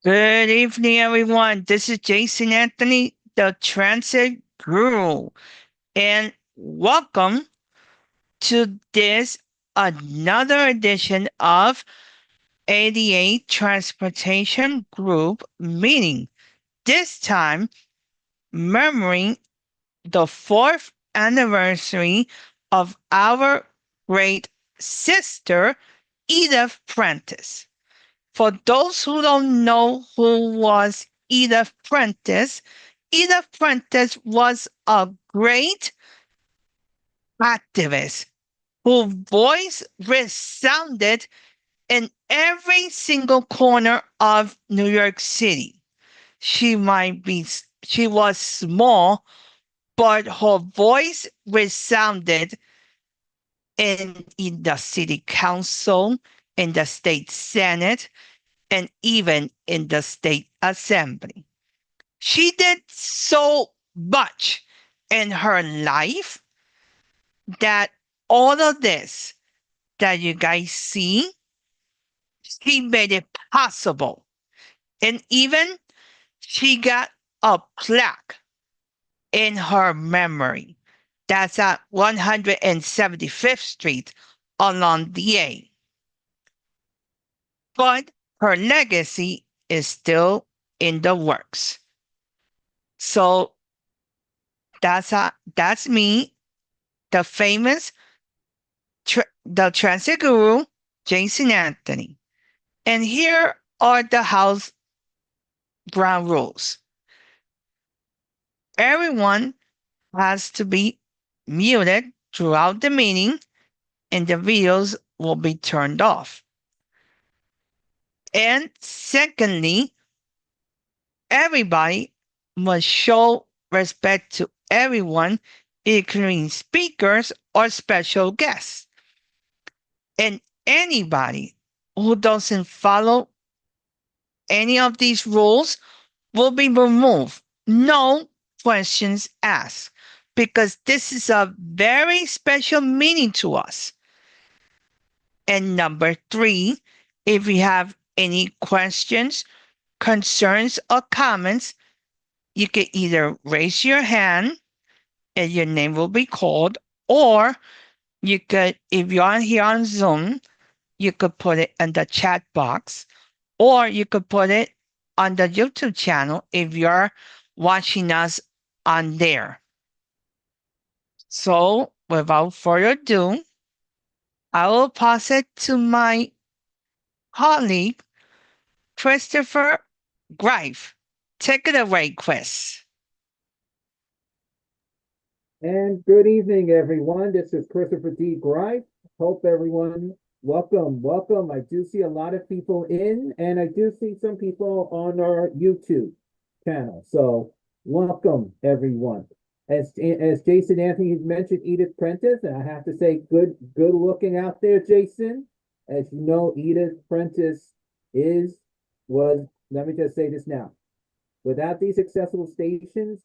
Good evening, everyone. This is Jason Anthony, the Transit Guru, and welcome to this another edition of ADA Transportation Group meeting. This time, remembering the fourth anniversary of our great sister, Edith Prentiss. For those who don't know who was Edith Prentiss was a great activist whose voice resounded in every single corner of New York City. She was small, but her voice resounded in the city council, in the state senate, and even in the state assembly. She did so much in her life that all of this that you guys see, she made it possible. And even she got a plaque in her memory. That's at 175th Street along the A. But her legacy is still in the works. So that's me, the famous the transit guru, Jason Anthony. And here are the house ground rules. Everyone has to be muted throughout the meeting, and the videos will be turned off. And secondly, everybody must show respect to everyone, including speakers or special guests. And anybody who doesn't follow any of these rules will be removed. No questions asked, because this is a very special meaning to us. And number three, if you have any questions, concerns, or comments, you can either raise your hand and your name will be called, or you could, if you're here on Zoom, you could put it in the chat box, or you could put it on the YouTube channel if you're watching us on there. So, without further ado, I will pass it to my colleague, Christopher Greif. Take it away, Chris. And good evening, everyone. This is Christopher D. Greif. Hope everyone, welcome. I do see a lot of people in, and I do see some people on our YouTube channel. So welcome, everyone. As Jason Anthony mentioned, Edith Prentiss, and I have to say, good looking out there, Jason. As you know, Edith Prentiss let me just say this now. Without these accessible stations,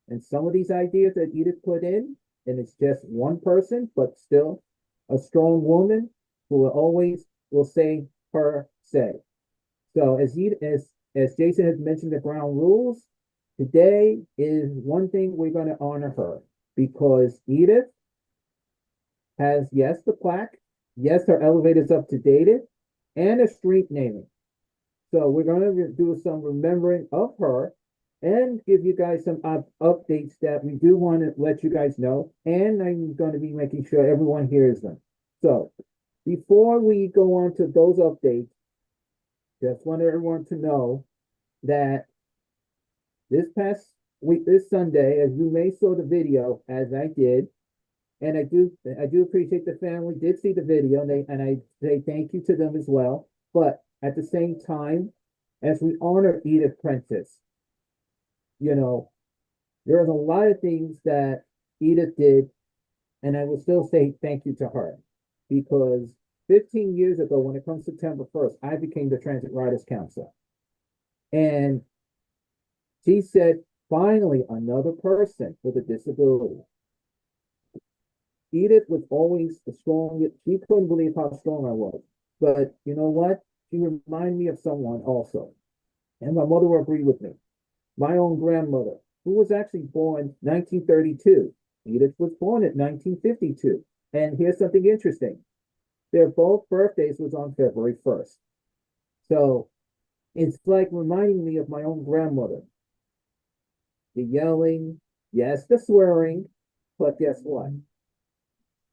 and some of these ideas that Edith put in, and it's just one person, but still a strong woman who will say her say. So as Jason has mentioned, the ground rules, today is one thing we're going to honor her, because Edith has, yes, the plaque, yes, her elevator's up to date, and a street naming. So we're going to do some remembering of her and give you guys some updates that we do want to let you guys know. And I'm going to be making sure everyone hears them. So before we go on to those updates, just want everyone to know that this past week, this Sunday, as you may saw the video, as I did, and I do appreciate the family did see the video, and I say thank you to them as well. But at the same time, as we honor Edith Prentiss, you know, there's a lot of things that Edith did, and I will still say thank you to her, because 15 years ago, when it comes September 1st, I became the Transit Riders Council. And she said, finally, another person with a disability. Edith was always the strongest. She couldn't believe how strong I was. But you know what? She reminded me of someone also. and my mother will agree with me. My own grandmother, who was actually born 1932. Edith was born in 1952. And here's something interesting. Their both birthdays was on February 1st. So it's like reminding me of my own grandmother. The yelling, yes, the swearing, but guess what?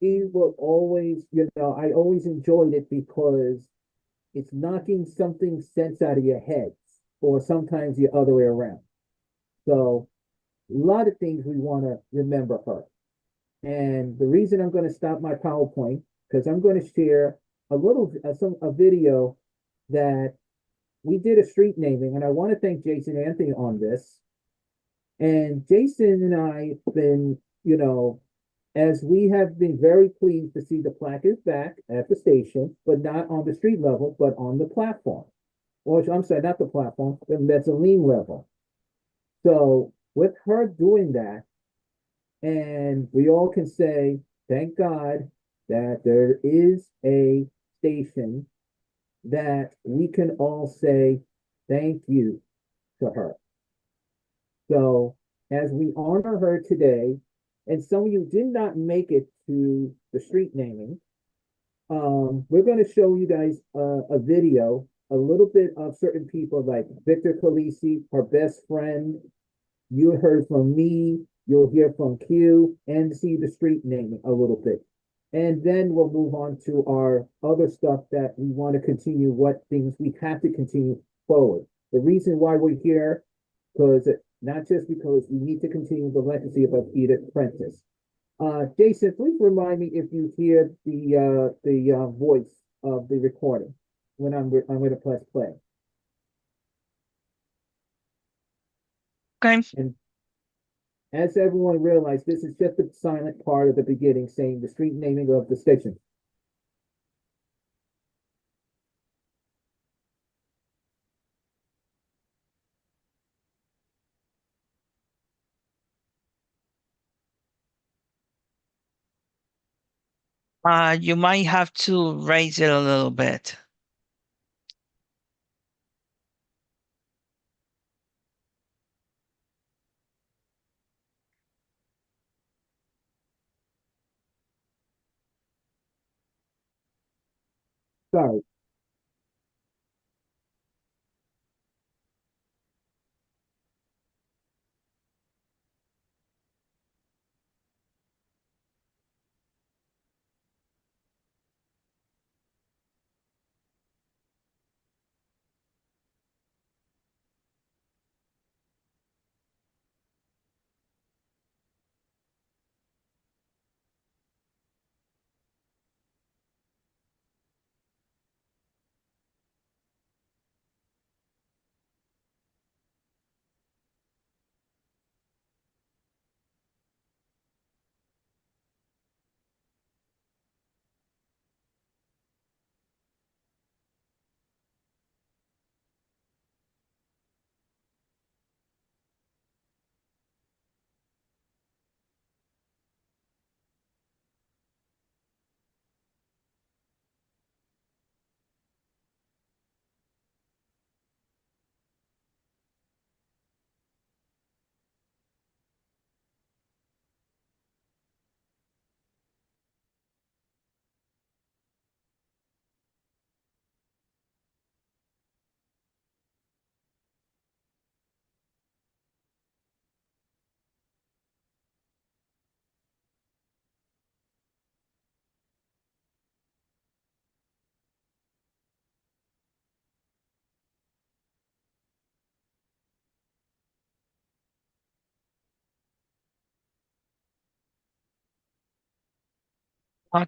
He will always, I always enjoyed it because it's knocking something sense out of your head, or sometimes the other way around. So a lot of things we want to remember her. And the reason I'm going to stop my PowerPoint, because I'm going to share a video that we did a street naming, and I want to thank Jason Anthony on this. And Jason and I have been, as we have been very pleased to see the plaque is back at the station, but not on the street level, but on the platform. Or I'm sorry, not the platform, the mezzanine level. So with her doing that, and we all can say, thank God that there is a station that we can all say thank you to her. So as we honor her today, and some of you did not make it to the street naming, we're going to show you guys a video, a little bit of certain people like Victor Khaleesi, her best friend. You heard from me, you'll hear from Q, and see the street naming a little bit. And then we'll move on to our other stuff that we want to continue, what things we have to continue forward. The reason why we're here, because not just because we need to continue the legacy of Edith Prentiss. Jason, please remind me if you hear the voice of the recording when I'm going to press play. Okay. And as everyone realized, this is just the silent part of the beginning saying the street naming of the station. You might have to raise it a little bit. Sorry.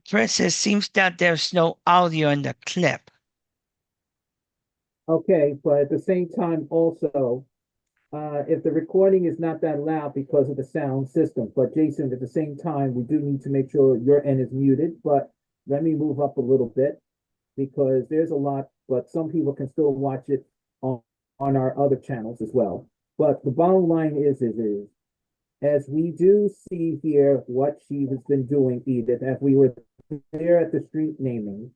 Chris, it seems that there's no audio in the clip. Okay, but at the same time, also, if the recording is not that loud because of the sound system, but Jason, at the same time, we do need to make sure your end is muted. But let me move up a little bit because there's a lot, but some people can still watch it on our other channels as well. But the bottom line is as we do see here what she has been doing, Edith, as we were there at the street naming,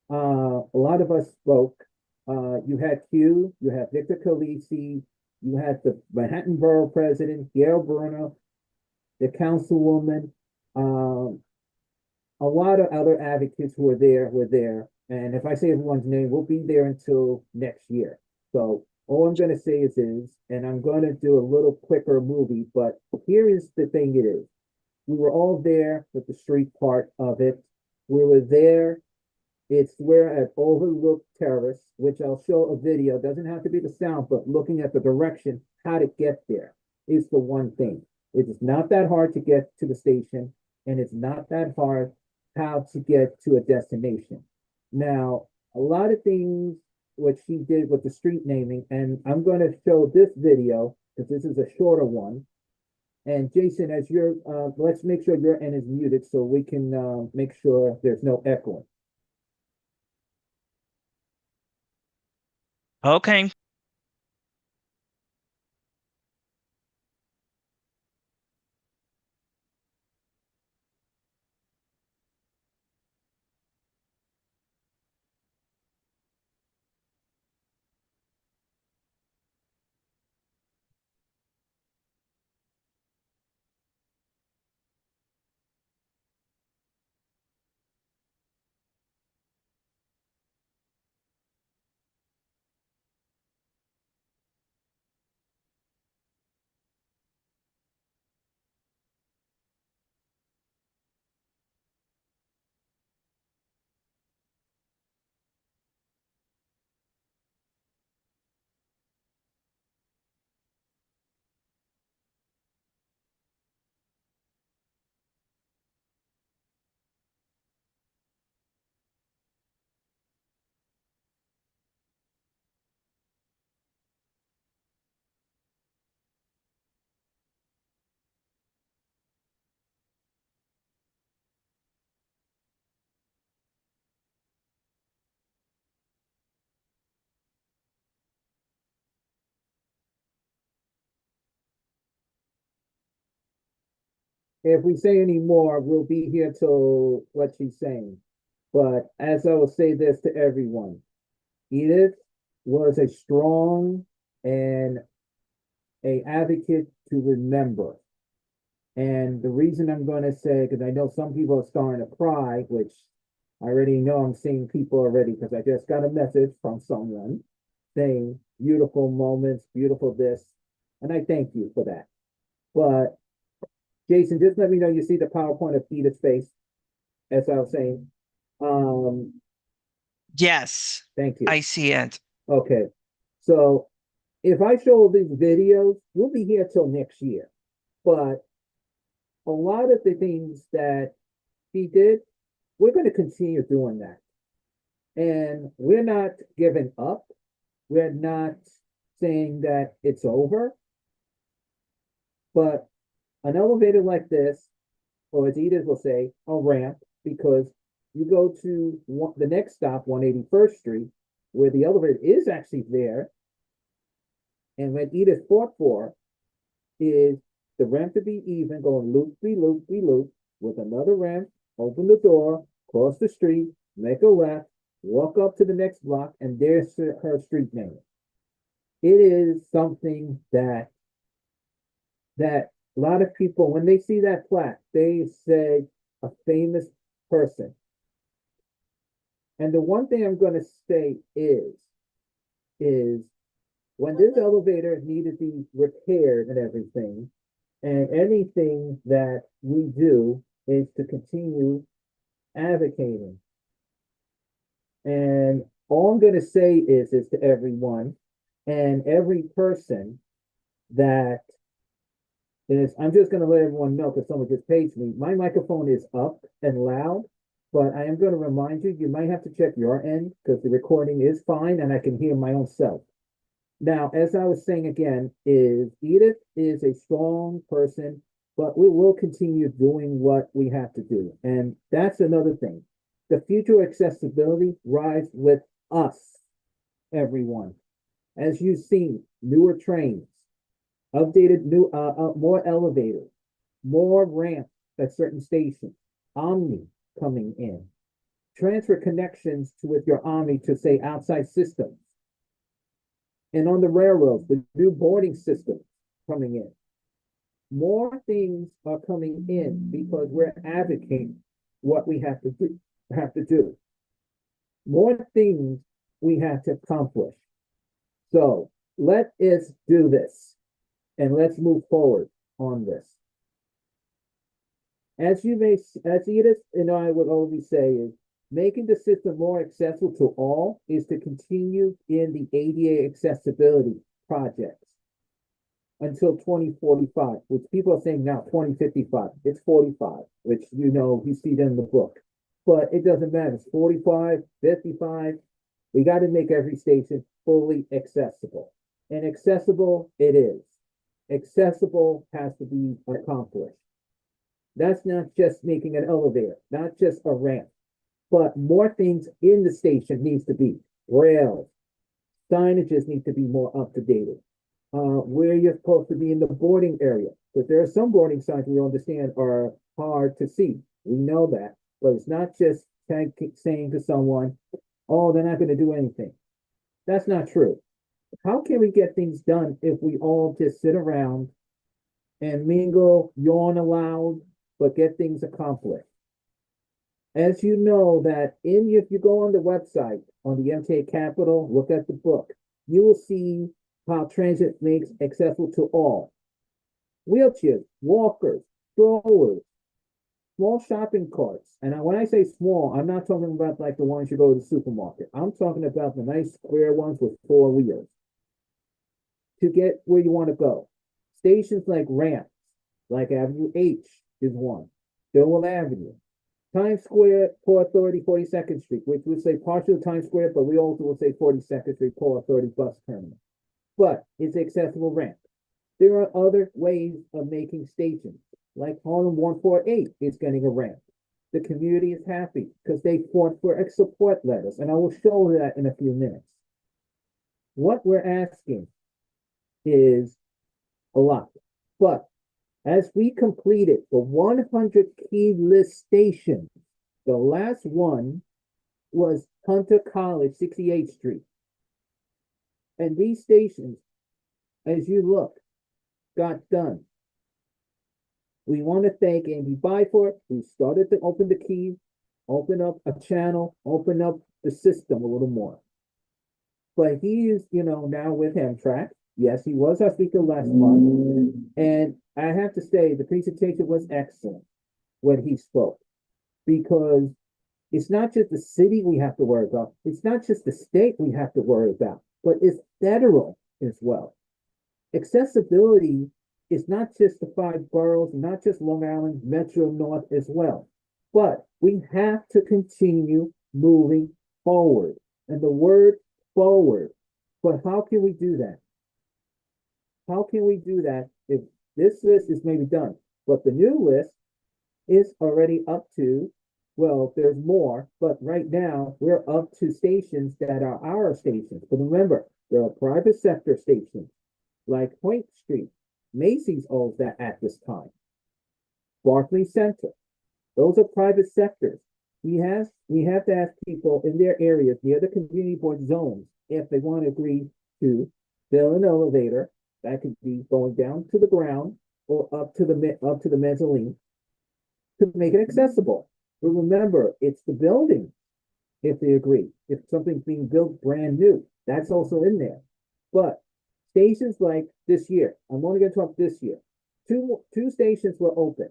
a lot of us spoke, You had Q, you had Victor Calisi, you had the Manhattan Borough President, Gail Bruno, the councilwoman, a lot of other advocates who were there. And if I say everyone's name, we'll be there until next year. So all I'm going to say is, and I'm going to do a little quicker movie, but here is the thing it is. We were all there with the street part of it. We were there. It's where at Overlook Terrace, which I'll show a video. It doesn't have to be the sound, but looking at the direction, how to get there is the one thing. It's not that hard to get to the station, and it's not that hard how to get to a destination. Now, a lot of things what she did with the street naming, and I'm going to show this video because this is a shorter one. And Jason, as you're, let's make sure your end is muted so we can make sure there's no echoing. Okay. If we say any more, we'll be here till what she's saying. But as I will say this to everyone, Edith was a strong and a advocate to remember. And the reason I'm going to say, because I know some people are starting to cry, which I already know I'm seeing people already, because I just got a message from someone saying beautiful moments, beautiful this. And I thank you for that. But Jason, just let me know you see the PowerPoint of Edith's face, as I was saying. Yes, Thank you. I see it. Okay. So if I show these videos, we'll be here till next year. But a lot of the things that he did, we're going to continue doing that. And we're not giving up. We're not saying that it's over. But an elevator like this, or as Edith will say, a ramp, because you go to the next stop, 181st Street, where the elevator is actually there. And what Edith fought for is the ramp to be even, going loop, be loop, be loop, with another ramp, open the door, cross the street, make a left, walk up to the next block, and there's her street name. It is something that a lot of people, when they see that plaque, they say a famous person. And the one thing I'm going to say is when this elevator needed to be repaired and everything, and anything that we do is to continue advocating. And all I'm going to say is to everyone and every person that is, I'm just going to let everyone know because someone just paged me. My microphone is up and loud, but I am going to remind you, you might have to check your end because the recording is fine and I can hear my own self. Now, as I was saying again, is Edith is a strong person, but we will continue doing what we have to do. And that's another thing. The future accessibility rides with us, everyone. As you've seen, newer trains, updated more elevators, more ramps at certain stations, Omni coming in, transfer connections with your Omni to say outside systems. And on the railroads, the new boarding system coming in. More things are coming in because we're advocating what we have to do. More things we have to accomplish. So let us do this and let's move forward on this. As Edith and I would always say, is making the system more accessible to all is to continue in the ADA accessibility projects until 2045, which people are saying now 2055. It's 45, which you see them in the book. But it doesn't matter. It's 45, 55. We got to make every station fully accessible. And accessible it is. Accessible has to be accomplished. That's not just making an elevator, not just a ramp, but more things in the station needs to be. Rails, signages need to be more up to date. Where you're supposed to be in the boarding area, because there are some boarding signs we understand are hard to see. We know that, but it's not just saying to someone, "Oh, they're not going to do anything." That's not true. How can we get things done if we all just sit around and mingle, yawn aloud, but get things accomplished? As you know, that if you go on the website on the MTA Capital, look at the book, you will see how transit makes accessible to all. Wheelchairs, walkers, strollers, small shopping carts. And when I say small, I'm not talking about like the ones you go to the supermarket. I'm talking about the nice square ones with 4 wheels to get where you want to go. Stations like ramps, like Avenue H is one, Stillwell Avenue, Times Square, Port Authority, 42nd Street, which would say partial Times Square, but we also would say 42nd Street, Port Authority bus terminal. But it's accessible ramp. There are other ways of making stations, like Harlem 148 is getting a ramp. The community is happy because they fought for support letters, and I will show that in a few minutes. What we're asking is a lot, but as we completed the 100 key list stations, the last one was Hunter College, 68th Street. And these stations, as you look, got done. We want to thank Andy Byford, who started to open the keys, open up a channel, open up the system a little more. But he is, now with Amtrak. Yes, he was our speaker last month. And I have to say, the presentation was excellent when he spoke, because it's not just the city we have to worry about. It's not just the state we have to worry about, but it's federal as well. Accessibility is not just the 5 boroughs, not just Long Island, Metro North as well. But we have to continue moving forward. And the word forward. But how can we do that? How can we do that if this list is maybe done, but the new list is already up to, well, there's more, but right now we're up to stations that are our stations. But remember, there are private sector stations like Point Street. Macy's owns that at this time. Barclays Center. Those are private sectors. We have to ask people in their areas near the community board zones if they want to agree to build an elevator that could be going down to the ground or up to the mezzanine to make it accessible. But remember, it's the building, if they agree. If something's being built brand new, that's also in there. But stations like this year, I'm only going to talk this year. Two stations were open.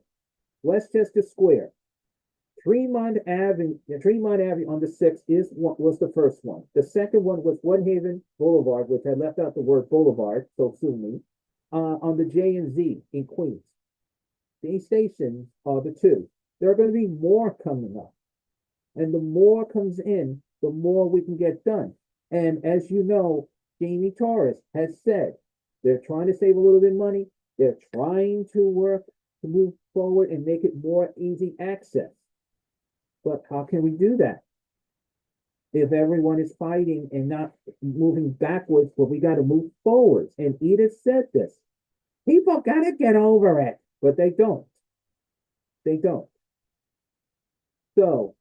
Westchester Square, Tremont Avenue on the 6th was the first one. The second one was Woodhaven Boulevard, which I left out the word boulevard, so sue me, on the J and Z in Queens. These stations are the two. There are going to be more coming up. And the more comes in, the more we can get done. And as you know, Jamie Torres has said they're trying to save a little bit of money. They're trying to work to move forward and make it more easy access. But how can we do that if everyone is fighting and not moving backwards? But we got to move forwards. And Edith said this. People got to get over it, but they don't. They don't. So,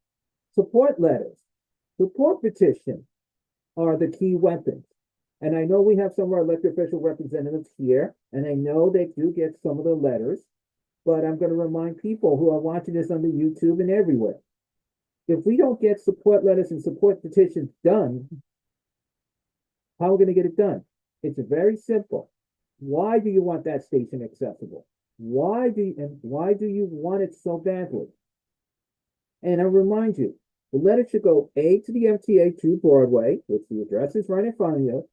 support letters, support petitions are the key weapons. And I know we have some of our elected official representatives here, and I know they do get some of the letters, but I'm going to remind people who are watching this on the YouTube and everywhere. If we don't get support letters and support petitions done, how are we going to get it done? It's very simple. Why do you want that station accessible? Why do you want it so badly? And I remind you, the letter should go A to the MTA to Broadway, which the address is right in front of you,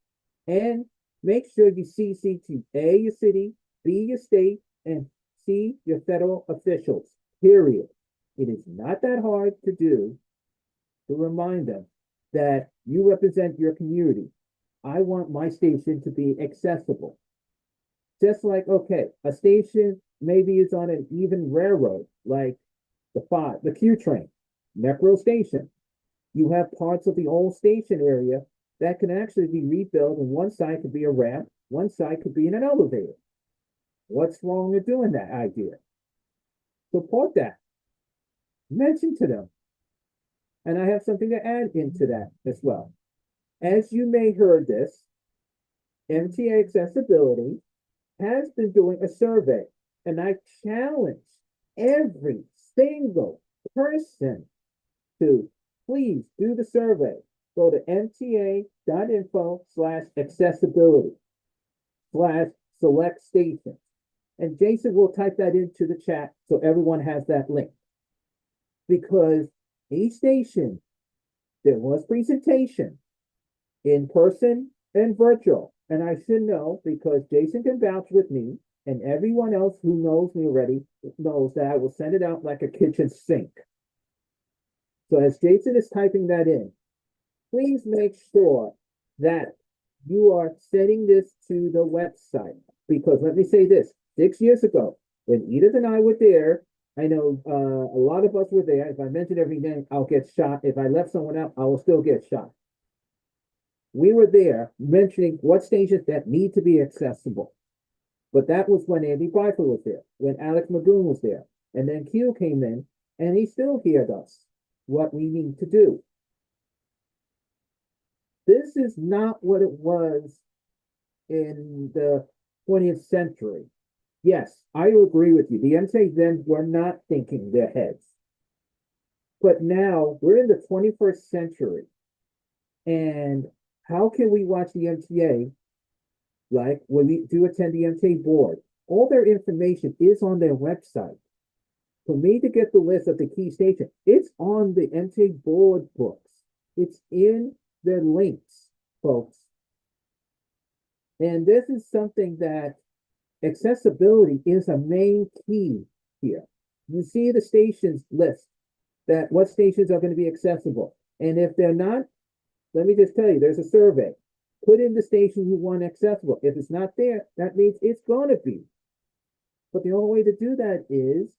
and make sure you CC to A, your city, B, your state, and C, your federal officials, period. It is not that hard to do to remind them that you represent your community. I want my station to be accessible. Just like, okay, a station maybe is on an even railroad, like the Q train, Necro Station. You have parts of the old station area that can actually be rebuilt, and one side could be a ramp, one side could be in an elevator. What's wrong with doing that idea? Support that. Mention to them. And I have something to add into that as well. As you may heard this, MTA Accessibility has been doing a survey, and I challenge every single person to please do the survey. Go to mta.info/accessibility/select station. And Jason will type that into the chat so everyone has that link. Because each station, there was presentation in person and virtual. And I should know because Jason can vouch with me, and everyone else who knows me already knows that I will send it out like a kitchen sink. So as Jason is typing that in, please make sure that you are sending this to the website. Because let me say this, 6 years ago, when Edith and I were there, I know a lot of us were there. If I mention every name, I'll get shot. If I left someone out, I will still get shot. We were there mentioning what stations that need to be accessible. But that was when Andy Bryford was there, when Alex Magoon was there. And then Q came in, and he still heard us what we need to do. This is not what it was in the 20th century. Yes, I agree with you. The MTA then were not thinking their heads. But now we're in the 21st century. And how can we watch the MTA? Like when we do attend the MTA board, all their information is on their website. For me to get the list of the key stations, it's on the MTA board books. It's in their links, folks. And this is something that accessibility is a main key here. You see the stations list, that what stations are going to be accessible. And if they're not, let me just tell you, there's a survey. Put in the station you want accessible. If it's not there, that means it's going to be. But the only way to do that is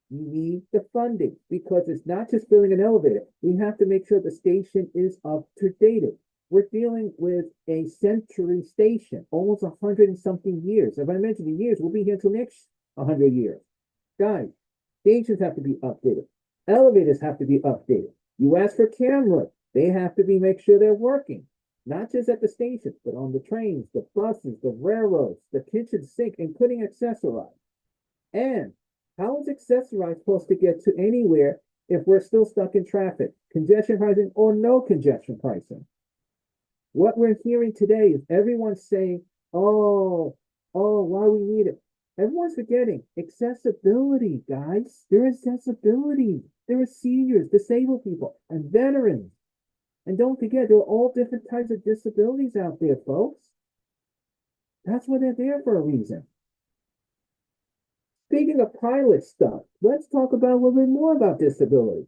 you need the funding, because it's not just building an elevator. We have to make sure the station is up to date. We're dealing with a century station, almost 100 and something years. If I mention the years, we'll be here until next 100 years. Guys, stations have to be updated. Elevators have to be updated. You ask for cameras, they have to be make sure they're working. Not just at the stations, but on the trains, the buses, the railroads, the kitchen sink, including accessorized. And how is accessorized supposed to get to anywhere if we're still stuck in traffic, congestion pricing, or no congestion pricing? What we're hearing today is everyone saying, oh, why we need it. Everyone's forgetting accessibility, guys. There is accessibility. There are seniors, disabled people, and veterans. And don't forget, there are all different types of disabilities out there, folks. That's why they're there for a reason. Speaking of pilot stuff, let's talk about a little bit more about disability.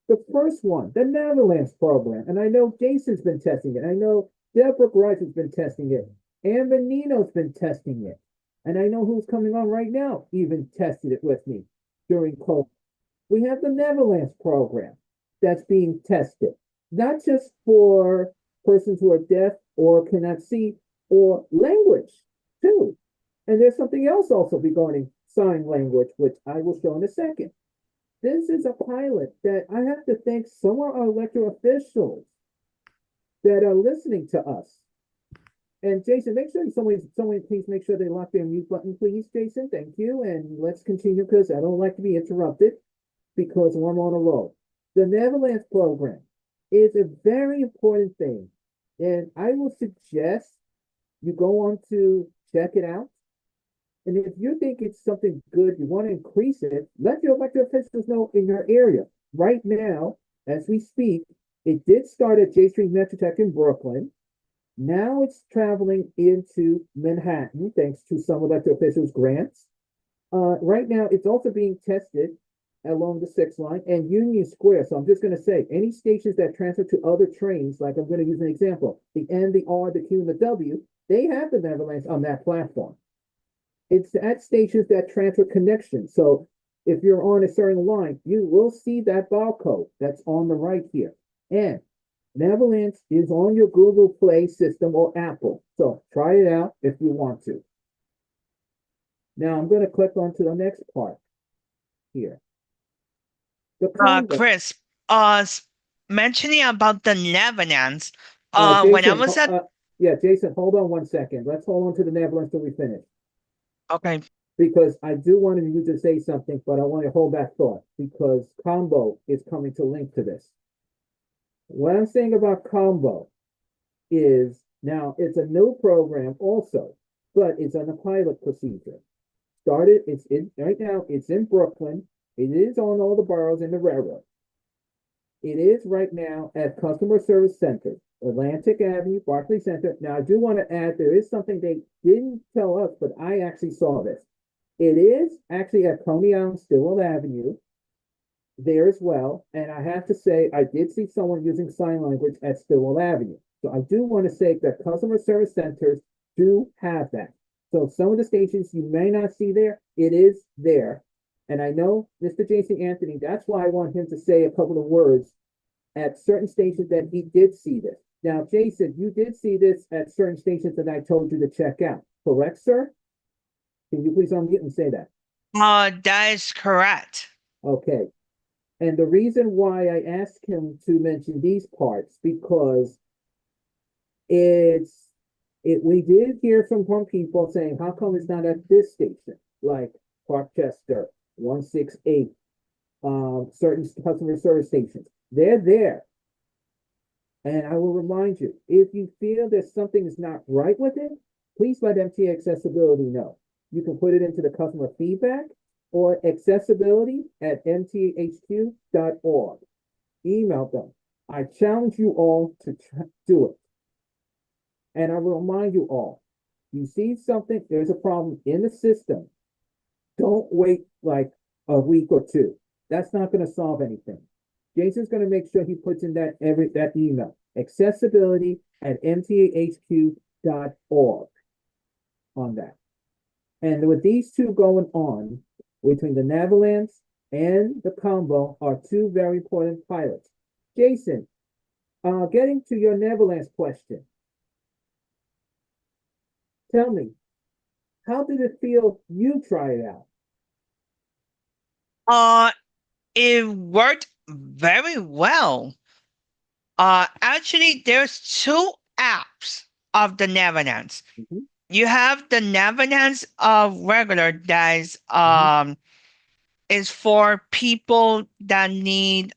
The first one, the Neverlands program. And I know Jason's been testing it. I know Deborah Grice has been testing it. Ann Benino's been testing it. And I know who's coming on right now even tested it with me during COVID. We have the Neverlands program that's being tested. Not just for persons who are deaf or cannot see, or language too. And there's something else also regarding sign language, which I will show in a second. This is a pilot that I have to thank some of our elected officials that are listening to us. And Jason, make sure someone please make sure they lock their mute button, please, Jason. Thank you. And let's continue because I don't like to be interrupted because I'm on a roll. The Neverlands program is a very important thing. And I will suggest you go on to check it out. And if you think it's something good, you want to increase it, let your elected officials know in your area. Right now, as we speak, it did start at J Street Metrotech in Brooklyn. Now it's traveling into Manhattan, thanks to some elected officials' grants. Right now, it's also being tested along the 6th line and Union Square. So I'm just going to say any stations that transfer to other trains, like I'm going to use an example, the N, the R, the Q, and the W, they have the Neverlands on that platform. It's at stations that transfer connections. So if you're on a certain line, you will see that barcode that's on the right here. And Neverlands is on your Google Play system or Apple. So try it out if you want to. Now I'm going to click on to the next part here. Chris, mentioning about the Netherlands, when I Jason, was at yeah, Jason, hold on 1 second. Let's hold on to the Netherlands till we finish. okay, Because I do want you to say something, but I want to hold that thought because Combo is coming to link to this. What I'm saying about Combo is now it's a new program also, but it's on a pilot procedure. It's in right now, it's in Brooklyn. It is on all the boroughs in the railroad. It is right now at customer service centers, Atlantic Avenue, Barclay Center. Now, I do want to add there is something they didn't tell us, but I actually saw this. It is actually at Coney Island, Stillwell Avenue, there as well. And I have to say, I did see someone using sign language at Stillwell Avenue. So I do want to say that customer service centers do have that. So some of the stations you may not see there, it is there. And I know Mr. Jason Anthony, that's why I want him to say a couple of words at certain stations that he did see this. Now, Jason, you did see this at certain stations that I told you to check out, correct, sir? Can you please unmute and say that? that is correct. Okay. And the reason why I asked him to mention these parts because we did hear from people saying, how come it's not at this station, like Parkchester, 168, certain customer service stations. They're there. And I will remind you, if you feel that something is not right with it, please let MTA Accessibility know. You can put it into the customer feedback or accessibility@mtahq.org. Email them. I challenge you all to do it. And I will remind you all, you see something, there's a problem in the system. Don't wait like a week or two. That's not going to solve anything. Jason's going to make sure he puts in that email, accessibility@mtahq.org on that. And with these two going on, between the Neverlands and the Combo are two very important pilots. Jason, getting to your Neverlands question, tell me, how did it feel you try it out? It worked very well. Actually, there's two apps of the Netherlands. Mhm. You have the Netherlands regular that is for people that need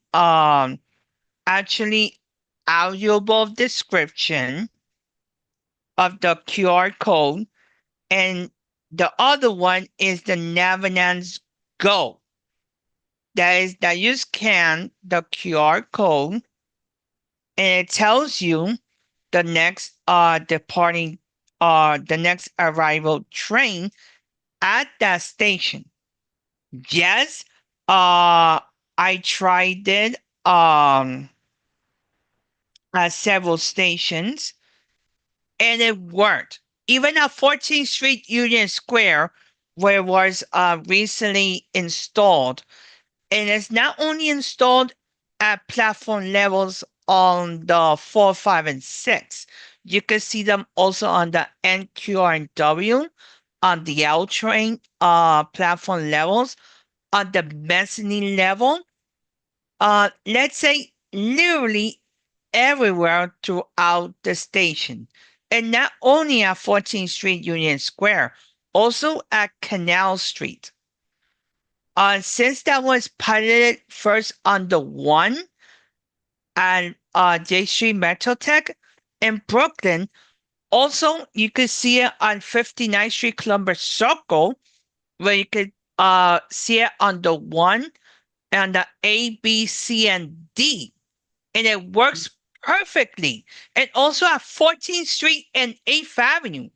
actually audible description of the QR code, and the other one is the Netherlands Go. That is that you scan the QR code and it tells you the next departing the next arrival train at that station. Yes, I tried it at several stations and it worked. Even at 14th Street Union Square, where it was recently installed, and it's not only installed at platform levels on the 4, 5, and 6. You can see them also on the NQR and W, on the L train platform levels, on the mezzanine level. Let's say literally everywhere throughout the station. And not only at 14th Street Union Square, also at Canal Street. Since that was piloted first on the 1 and J Street Metrotech in Brooklyn, also you could see it on 59th Street Columbus Circle, where you could see it on the 1 and the A, B, C, and D. And it works perfectly. And also at 14th Street and 8th Avenue,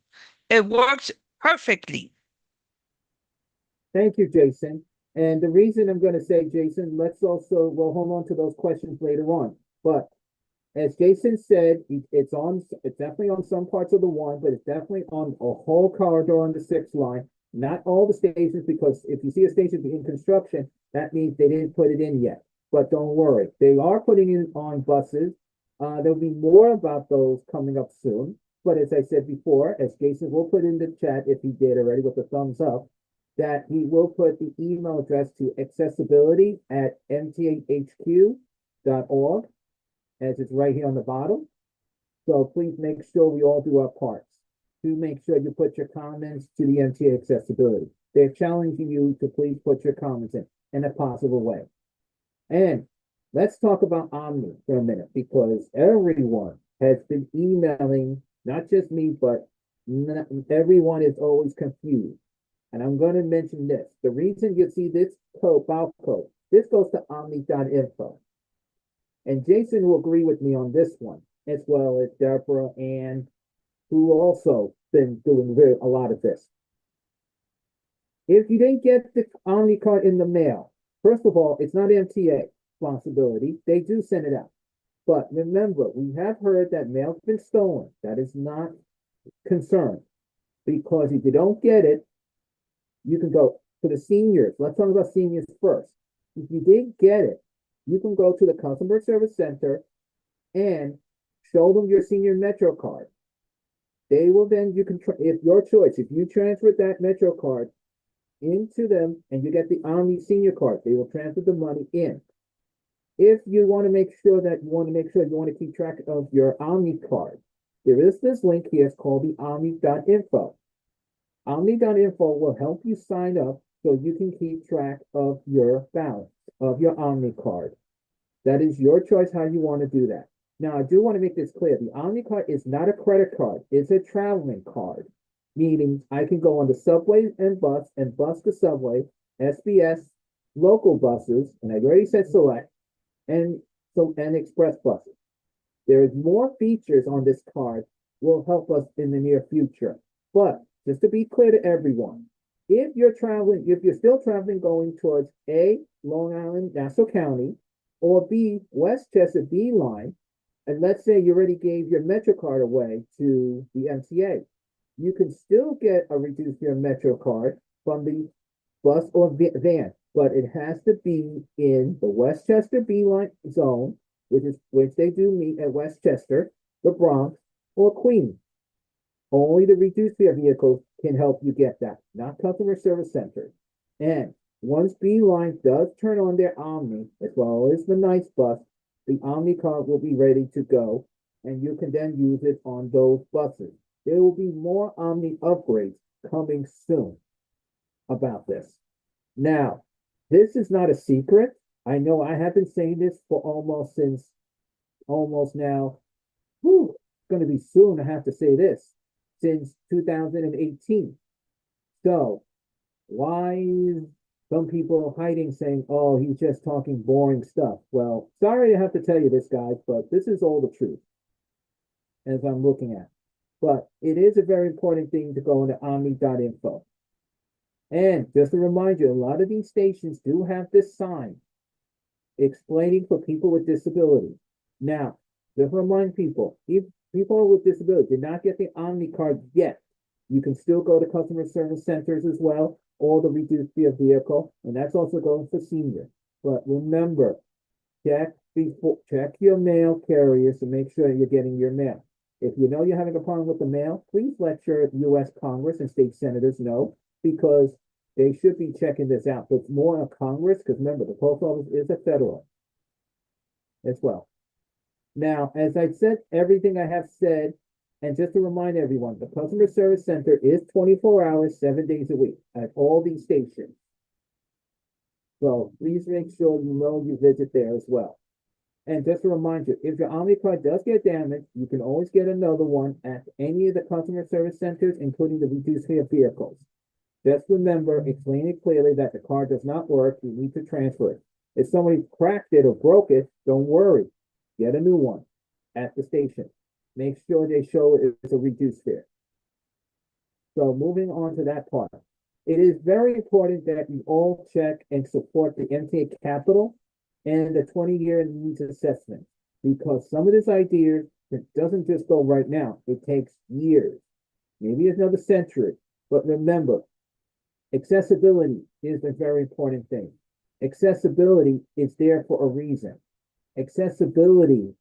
it works perfectly. Thank you, Jason. And the reason I'm going to say, Jason, we'll hold on to those questions later on. But as Jason said, it's definitely on some parts of the 1, but it's definitely on a whole corridor on the 6th line. Not all the stations, because if you see a station in construction, that means they didn't put it in yet. But don't worry, they are putting it on buses. There'll be more about those coming up soon. But as I said before, as Jason will put in the chat, if he did already with the thumbs up, that he will put the email address to accessibility@mtahq.org, as it's right here on the bottom. So please make sure we all do our parts to make sure you put your comments to the MTA Accessibility. They're challenging you to please put your comments in a possible way. And let's talk about Omni for a minute, because everyone has been emailing, not just me, but everyone is always confused. And I'm going to mention this. The reason you see this barcode, this goes to omni.info. And Jason will agree with me on this one, as well as Deborah, and who also been doing a lot of this. If you didn't get the Omni card in the mail, first of all, it's not MTA responsibility. They do send it out. But remember, we have heard that mail's been stolen. That is not concerned. Because if you don't get it, you can go to the seniors. Let's talk about seniors first. If you didn't get it, you can go to the customer service center and show them your senior Metro card. They will then, if your choice, if you transfer that Metro card into them and you get the Omni senior card, they will transfer the money in. If you want to make sure you want to keep track of your Omni card, there is this link here. It's called the omni.info. Omni.info will help you sign up so you can keep track of your balance of your Omni card. That is your choice how you want to do that. Now, I do want to make this clear. The Omni card is not a credit card. It's a traveling card, meaning I can go on the subway and bus the subway, SBS, local buses, and I already said select, and express buses. There is more features on this card will help us in the near future. But just to be clear to everyone, if you're still traveling going towards A, Long Island, Nassau County, or B, Westchester B line, and let's say you already gave your Metro card away to the MTA, you can still get a reduced fare Metro card from the bus or van, but it has to be in the Westchester B line zone, which they do meet at Westchester, the Bronx, or Queens. Only the reduced fare vehicles can help you get that, not customer service centers. And once B line does turn on their Omni, as well as the Nice bus, the Omni card will be ready to go, and you can then use it on those buses. There will be more Omni upgrades coming soon about this. Now, this is not a secret. I know I have been saying this for almost now, it's going to be soon I have to say this, since 2018. So, why is some people hiding saying, oh, he's just talking boring stuff? Well, sorry to have to tell you this, guys, but this is all the truth as I'm looking at. But it is a very important thing to go into omni.info. And just to remind you, a lot of these stations do have this sign explaining for people with disabilities. Now, just remind people, if people with disabilities did not get the Omni card yet, you can still go to customer service centers as well, or the reduced fare vehicle, and that's also going for senior. But remember, check your mail carriers to make sure you're getting your mail. If you know you're having a problem with the mail, please let your U.S. Congress and state senators know, because they should be checking this out. But it's more of Congress, because remember, the post office is a federal as well. Now, as I said, everything I have said And just to remind everyone, the customer service center is 24 hours, 7 days a week at all these stations. So please make sure you know you visit there as well. And just to remind you, if your Omni card does get damaged, you can always get another one at any of the customer service centers, including the reduced fare vehicles. Just remember, explain it clearly that the card does not work, you need to transfer it. If somebody cracked it or broke it, don't worry. Get a new one at the station. Make sure they show it's a reduced fare. So moving on to that part. It is very important that you all check and support the MTA Capital and the 20-year needs assessment, because some of this idea, it doesn't just go right now. It takes years, maybe another century. But remember, accessibility is a very important thing. Accessibility is there for a reason. Accessibility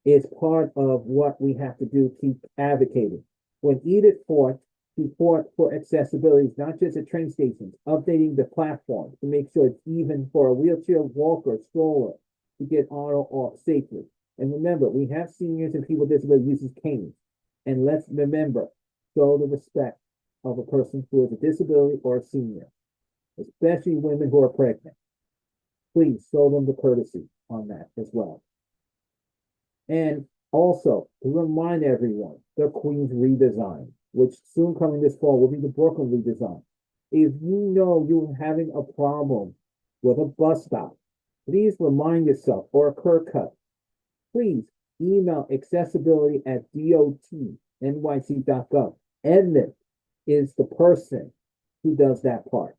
is part of what we have to do, keep advocating. When Edith fought, she fought for accessibility, not just at train stations, updating the platform to make sure it's even for a wheelchair walker, stroller, to get on or off safely. And remember, we have seniors and people with disabilities using canes. And let's remember, show the respect of a person who has a disability or a senior, especially women who are pregnant. Please show them the courtesy on that as well. And also, to remind everyone, the Queen's redesign, which soon coming this fall will be the Brooklyn redesign. If you know you're having a problem with a bus stop, please remind yourself, or a curb cut, please email accessibility@dotnyc.gov. Edmund is the person who does that part.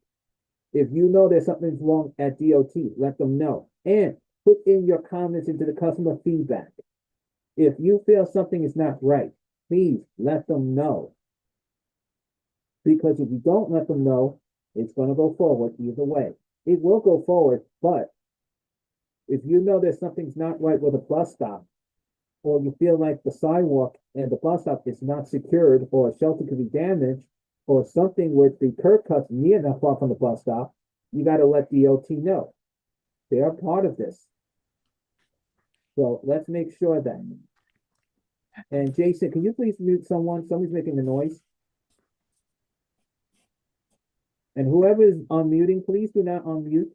If you know there's something wrong at DOT, let them know. And put in your comments into the customer feedback. If you feel something is not right, please let them know. Because if you don't let them know, it's going to go forward either way. It will go forward, but if you know there's something's not right with a bus stop, or you feel like the sidewalk and the bus stop is not secured, or a shelter could be damaged, or something with the curb cuts near enough far from the bus stop, you got to let DOT know. They are part of this. So let's make sure that. And Jason, can you please mute someone? Somebody's making a noise. And whoever is unmuting, please do not unmute.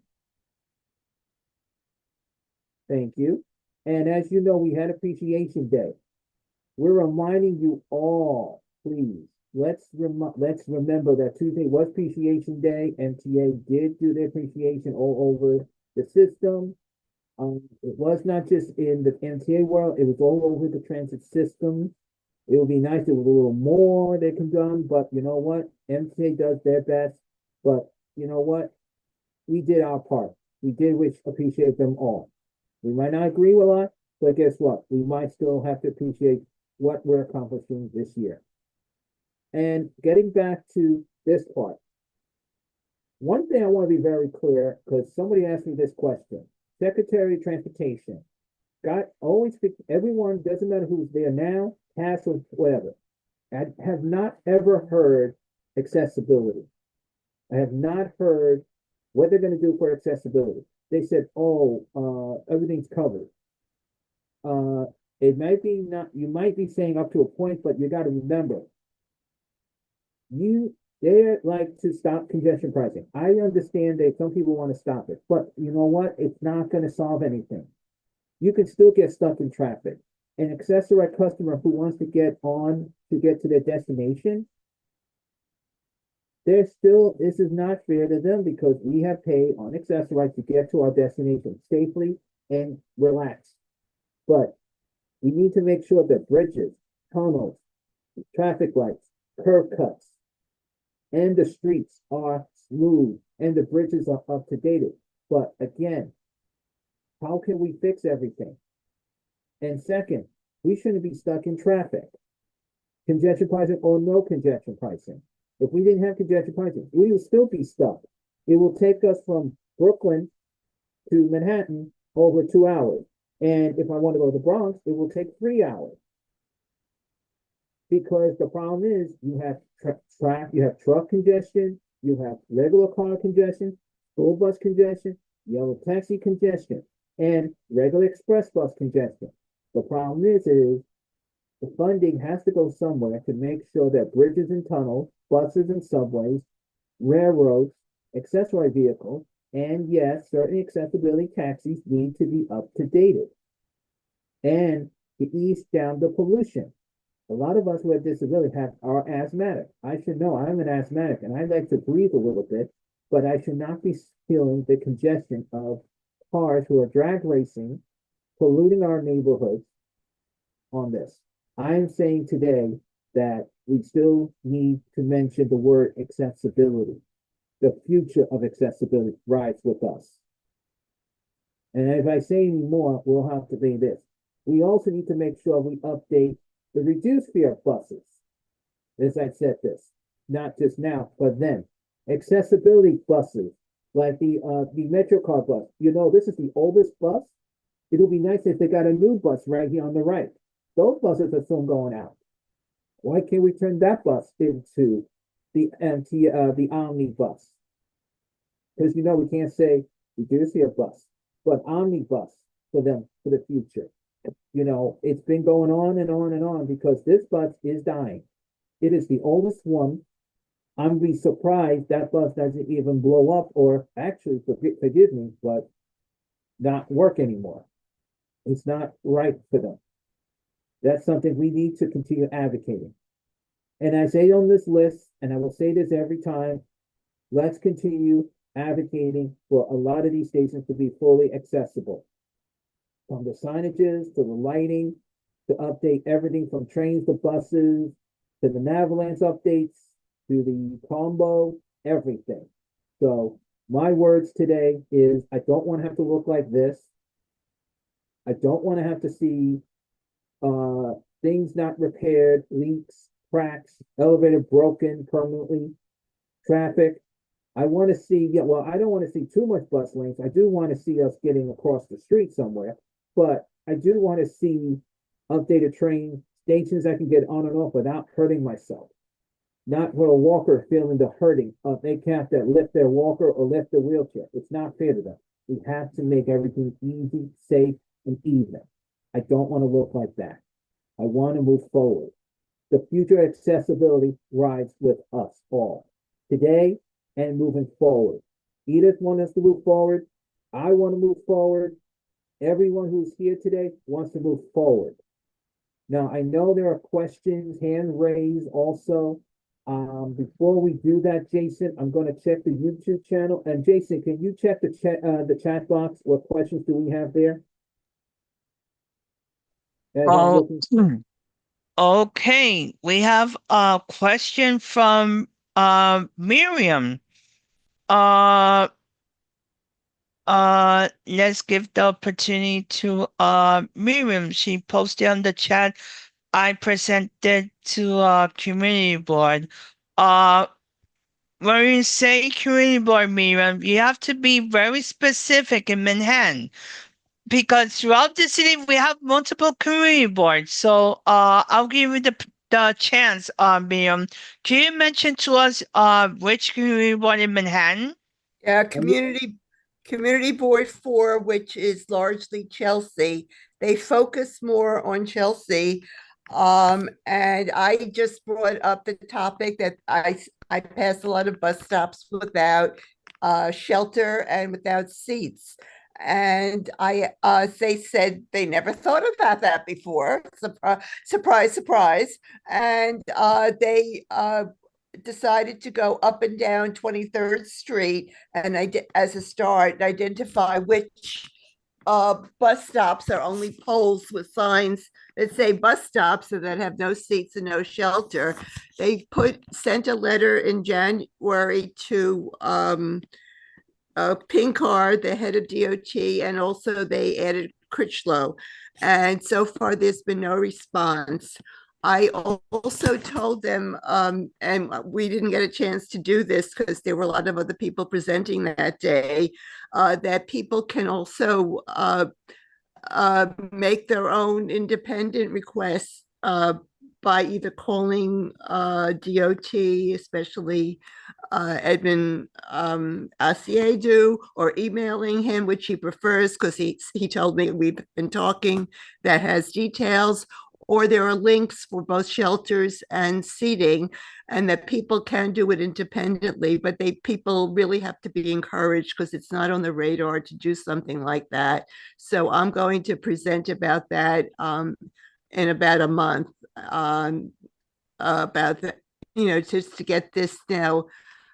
Thank you. And as you know, we had Appreciation Day. We're reminding you all, please, let's remember that Tuesday was Appreciation Day. MTA did do their appreciation all over the system. It was not just in the MTA world, it was all over the transit system. It would be nice if it was a little more they can done, but you know what? MTA does their best. But you know what? We did our part. We did appreciate them all. We might not agree with a lot, but guess what? We might still have to appreciate what we're accomplishing this year. And getting back to this part, one thing I want to be very clear, because somebody asked me this question. Secretary of Transportation, everyone, doesn't matter who's there now, past or whatever. I have not ever heard accessibility. I have not heard what they're going to do for accessibility. They said, everything's covered. It might be not, you might be saying up to a point, but you got to remember, they like to stop congestion pricing. I understand that some people want to stop it, but you know what? It's not going to solve anything. You can still get stuck in traffic. An accessory customer who wants to get to their destination, this is not fair to them, because we have paid on accessories to get to our destination safely and relax. But we need to make sure that bridges, tunnels, traffic lights, curb cuts, and the streets are smooth and the bridges are up to date. But again, how can we fix everything? And second, we shouldn't be stuck in traffic. Congestion pricing or no congestion pricing. If we didn't have congestion pricing, we would still be stuck. It will take us from Brooklyn to Manhattan over 2 hours. And if I want to go to the Bronx, it will take 3 hours. Because the problem is you have truck congestion, you have regular car congestion, school bus congestion, yellow taxi congestion, and regular express bus congestion. The problem is The funding has to go somewhere to make sure that bridges and tunnels, buses and subways, railroads, accessory vehicles, and yes, certain accessibility taxis need to be up to date and to ease down the pollution. A lot of us with disability are asthmatic. I should know I'm an asthmatic and I like to breathe a little bit, but I should not be feeling the congestion of cars who are drag racing, polluting our neighborhoods on this. I am saying today that we still need to mention the word accessibility. The future of accessibility rides with us. And if I say any more, we'll have to say this. We also need to make sure we update the reduced fare buses. As I said this, not just now, but then. Accessibility buses, like the MetroCard bus. You know, this is the oldest bus. It'll be nice if they got a new bus right here on the right. Those buses are soon going out. Why can't we turn that bus into the omnibus? Because you know we can't say reduce your bus, but omnibus for them for the future. You know, it's been going on and on and on because this bus is dying. It is the oldest one. I'm be surprised that bus doesn't even blow up or actually forgive me, but not work anymore. It's not right for them. That's something we need to continue advocating. And I say on this list, and I will say this every time, let's continue advocating for a lot of these stations to be fully accessible. From the signages to the lighting, to update everything from trains to buses, to the Navalance updates, to the combo, everything. So my words today is I don't want to have to look like this. I don't want to have to see things not repaired, leaks, cracks, elevator broken permanently, traffic. I want to see, yeah, well, I don't want to see too much bus lanes. I do want to see us getting across the street somewhere, but I do want to see updated train stations I can get on and off without hurting myself. Not with a walker feeling the hurting of they can't that lift their walker or lift their wheelchair. It's not fair to them. We have to make everything easy, safe, and even. I don't want to look like that. I want to move forward. The future accessibility rides with us all today and moving forward. Edith wants us to move forward. I want to move forward. Everyone who's here today wants to move forward. Now, I know there are questions, hand raised also. Before we do that, Jason, I'm going to check the YouTube channel. And Jason, can you check the chat box? What questions do we have there? As I'm Oh, looking. okay. We have a question from Miriam. Uh, let's give the opportunity to Miriam. She posted on the chat. I presented to community board. Uh, when you say community board, Miriam, you have to be very specific in Manhattan because throughout the city we have multiple community boards. So I'll give you the chance, Miriam. Can you mention to us which community board in Manhattan? Yeah, community board 4, which is largely Chelsea. They focus more on Chelsea. And I just brought up the topic that I pass a lot of bus stops without shelter and without seats. And they said they never thought about that before. Surprise, surprise, surprise. And they decided to go up and down 23rd Street and as a start, identify which bus stops are only poles with signs that say bus stops and that have no seats and no shelter. They sent a letter in January to Pinkard, the head of DOT, and also they added Critchlow. And so far, there's been no response. I also told them, and we didn't get a chance to do this because there were a lot of other people presenting that day, that people can also make their own independent requests by either calling DOT, especially Edmund Asiedu, or emailing him, which he prefers because he told me we've been talking, that has details, or there are links for both shelters and seating, and that people can do it independently, but people really have to be encouraged because it's not on the radar to do something like that. So I'm going to present about that in about a month, about the, just to get this now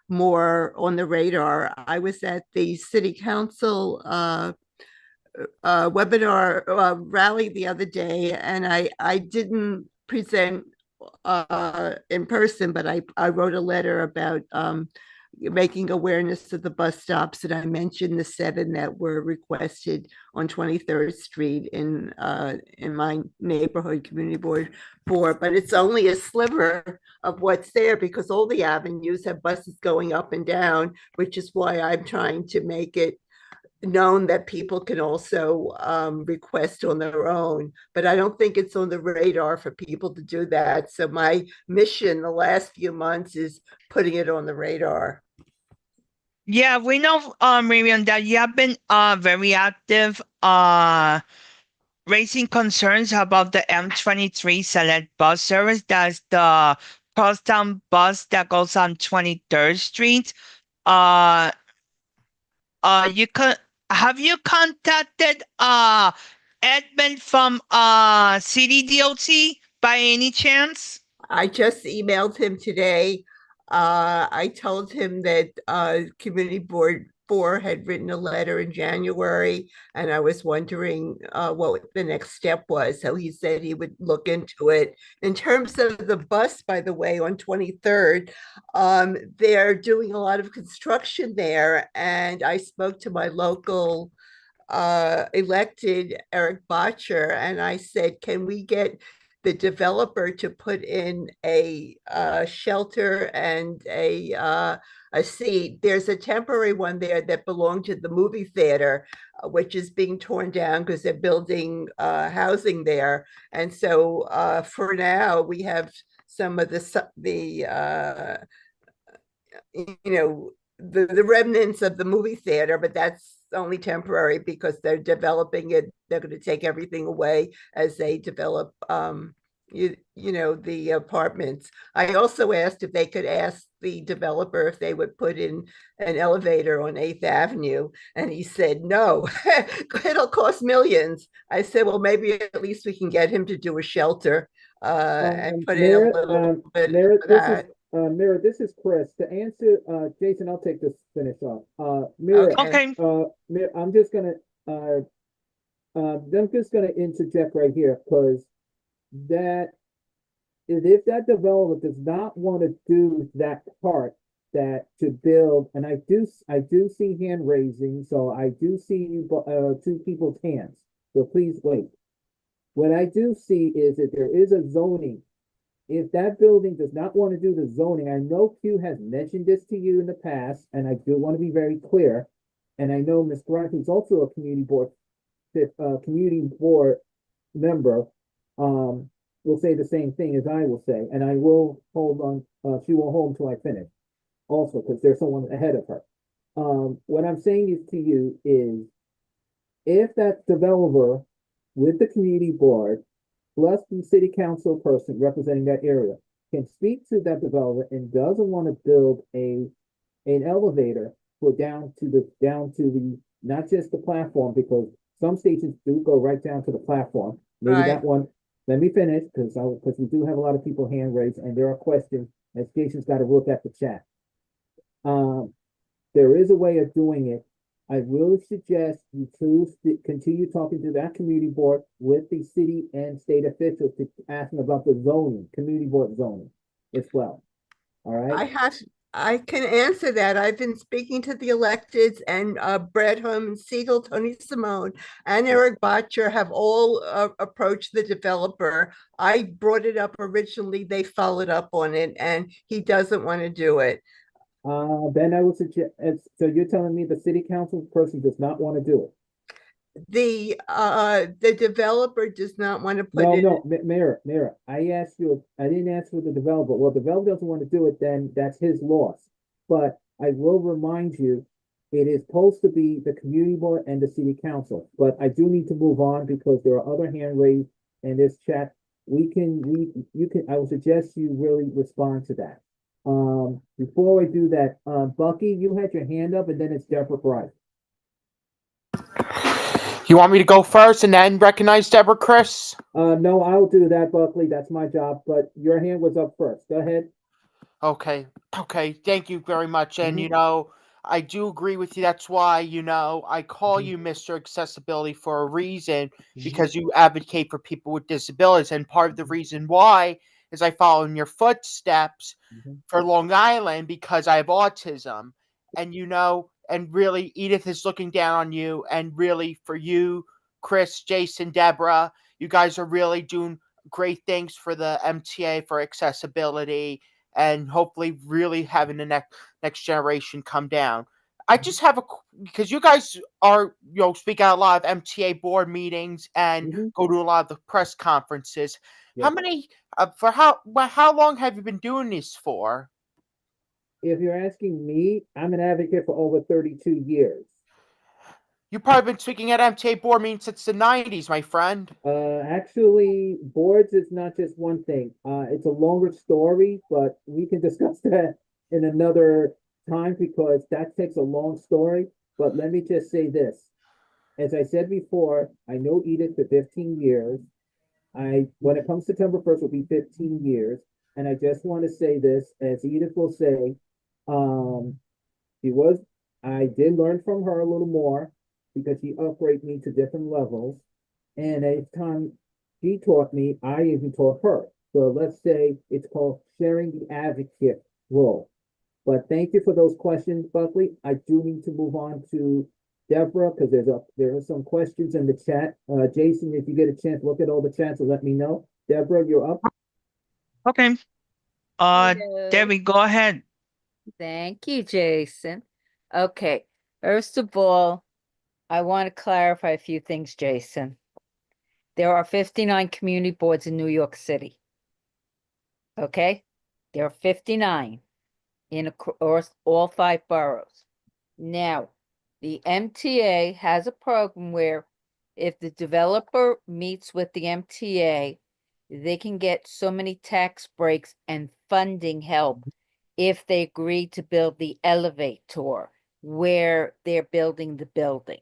more on the radar. I was at the city council webinar rally the other day, and I didn't present in person, but I wrote a letter about making awareness of the bus stops, and I mentioned the 7 that were requested on 23rd Street in my neighborhood community board 4, but it's only a sliver of what's there because all the avenues have buses going up and down, which is why I'm trying to make it known that people can also request on their own, but I don't think it's on the radar for people to do that. So my mission the last few months is putting it on the radar. Yeah, we know, Miriam, that you have been very active raising concerns about the M23 Select bus service. That's the crosstown bus that goes on 23rd Street. Uh, you can have you contacted Edmund from CDDOT by any chance? I just emailed him today. I told him that Community Board 4 had written a letter in January, and I was wondering what the next step was. So he said he would look into it. In terms of the bus, by the way, on 23rd, they're doing a lot of construction there, and I spoke to my local elected Eric Botcher, and I said, can we get the developer to put in a shelter and a seat? There's a temporary one there that belonged to the movie theater, which is being torn down because they're building housing there. And so for now, we have some of the remnants of the movie theater, but that's only temporary because they're developing it. They're going to take everything away as they develop the apartments. I also asked if they could ask the developer if they would put in an elevator on 8th Avenue, and he said no. It'll cost millions. I said, well, maybe at least we can get him to do a shelter and put in a little bit for that. Mira, this is Chris. To answer, Jason, I'll take this finish off. Mira, Okay. Mira, I'm just gonna interject right here because that if that developer does not want to do that part that to build, and I do see hand raising, so I do see 2 people's hands. So please wait. What I do see is that there is a zoning. If that building does not want to do the zoning, I know Q has mentioned this to you in the past, and I do want to be very clear. And I know Ms. Grant, who's also a community board member, will say the same thing as I will say, and I will hold on. She will hold until I finish, also because there's someone ahead of her. What I'm saying is to you is, if that developer with the community board plus the city council person representing that area can speak to that developer and doesn't want to build an elevator for down to the not just the platform, because some stations do go right down to the platform. Maybe Right. that one. Let me finish because we do have a lot of people hand raised and there are questions, and Jason's got to look at the chat. There is a way of doing it. I will suggest you continue talking to that community board with the city and state officials to ask them about the zoning, community board zoning as well. All right. I can answer that. I've been speaking to the electeds, and Brad Holman, Siegel, Tony Simone, and Eric Botcher have all approached the developer. I brought it up originally. They followed up on it, and he doesn't want to do it. Then I would suggest, so you're telling me the city council person does not want to do it? The developer does not want to put No, Mayor, I asked you, I didn't ask for the developer. Well, the developer doesn't want to do it, then that's his loss. But I will remind you, it is supposed to be the community board and the city council. But I do need to move on because there are other hand raised in this chat I would suggest you really respond to that. Before I do that, Bucky, you had your hand up, and then it's Deborah Bright. You want me to go first and then recognize Deborah, Chris? No, I'll do that, Buckley. That's my job. But your hand was up first. Go ahead. Okay. Thank you very much. And, Mhm. I do agree with you. That's why, I call Mhm. you Mr. Accessibility for a reason, Mhm. because you advocate for people with disabilities. And part of the reason why is I follow in your footsteps Mhm. for Long Island because I have autism. And, and really, Edith is looking down on you. And really, for you, Chris, Jason, Deborah, you guys are really doing great things for the MTA for accessibility and hopefully really having the next generation come down. I just have because you guys are speak at a lot of MTA board meetings and Mhm. go to a lot of the press conferences. How Yes. many how long have you been doing this for? If you're asking me, I'm an advocate for over 32 years. You've probably been speaking at MTA board meetings since the 90s, my friend. Actually, boards is not just one thing. It's a longer story, but we can discuss that in another time because that takes a long story. But let me just say this. As I said before, I know Edith for 15 years. When it comes September 1st, will be 15 years. And I just want to say this, as Edith will say, um, she was, I did learn from her a little more because she upgraded me to different levels. And each time she taught me, I even taught her. So let's say it's called sharing the advocate role. But thank you for those questions, Buckley. I do need to move on to Deborah because there are some questions in the chat. Jason, if you get a chance, look at all the chats and let me know. Deborah, you're up. Okay. Hello. Debbie, go ahead. Thank you, Jason. Okay. First of all, I want to clarify a few things, Jason. There are 59 community boards in New York City. Okay? There are 59 in across all 5 boroughs. Now, the MTA has a program where if the developer meets with the MTA, they can get so many tax breaks and funding help if they agree to build the elevator where they're building the building.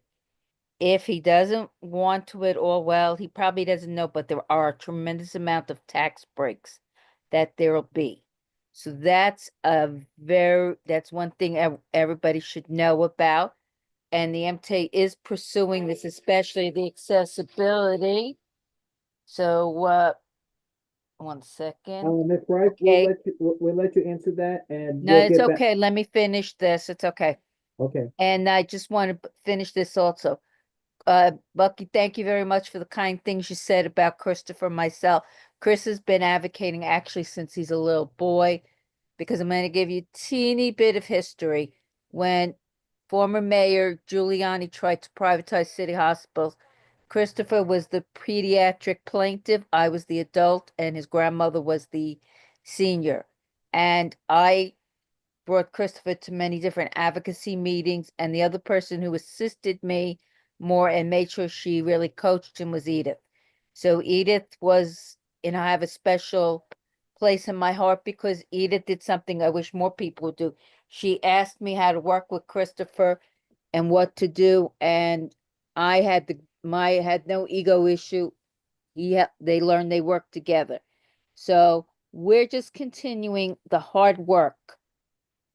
If he doesn't want to at all, well, he probably doesn't know, but there are a tremendous amount of tax breaks that there'll be. So that's that's one thing everybody should know about. And the MTA is pursuing this, especially the accessibility. So, 1 second. Miss Bryce, Okay. we'll let you answer that, and No, we'll it's get back. okay. Let me finish this. It's okay. Okay. And I just want to finish this also. Bucky, thank you very much for the kind things you said about Christopher and myself. Chris has been advocating actually since he's a little boy, because I'm going to give you a teeny bit of history. When former Mayor Giuliani tried to privatize city hospitals, Christopher was the pediatric plaintiff, I was the adult, and his grandmother was the senior. And I brought Christopher to many different advocacy meetings, and the other person who assisted me more and made sure she really coached him was Edith. So Edith was, I have a special place in my heart because Edith did something I wish more people would do. She asked me how to work with Christopher and what to do, and I had no ego issue. They learned, they worked together. So we're just continuing the hard work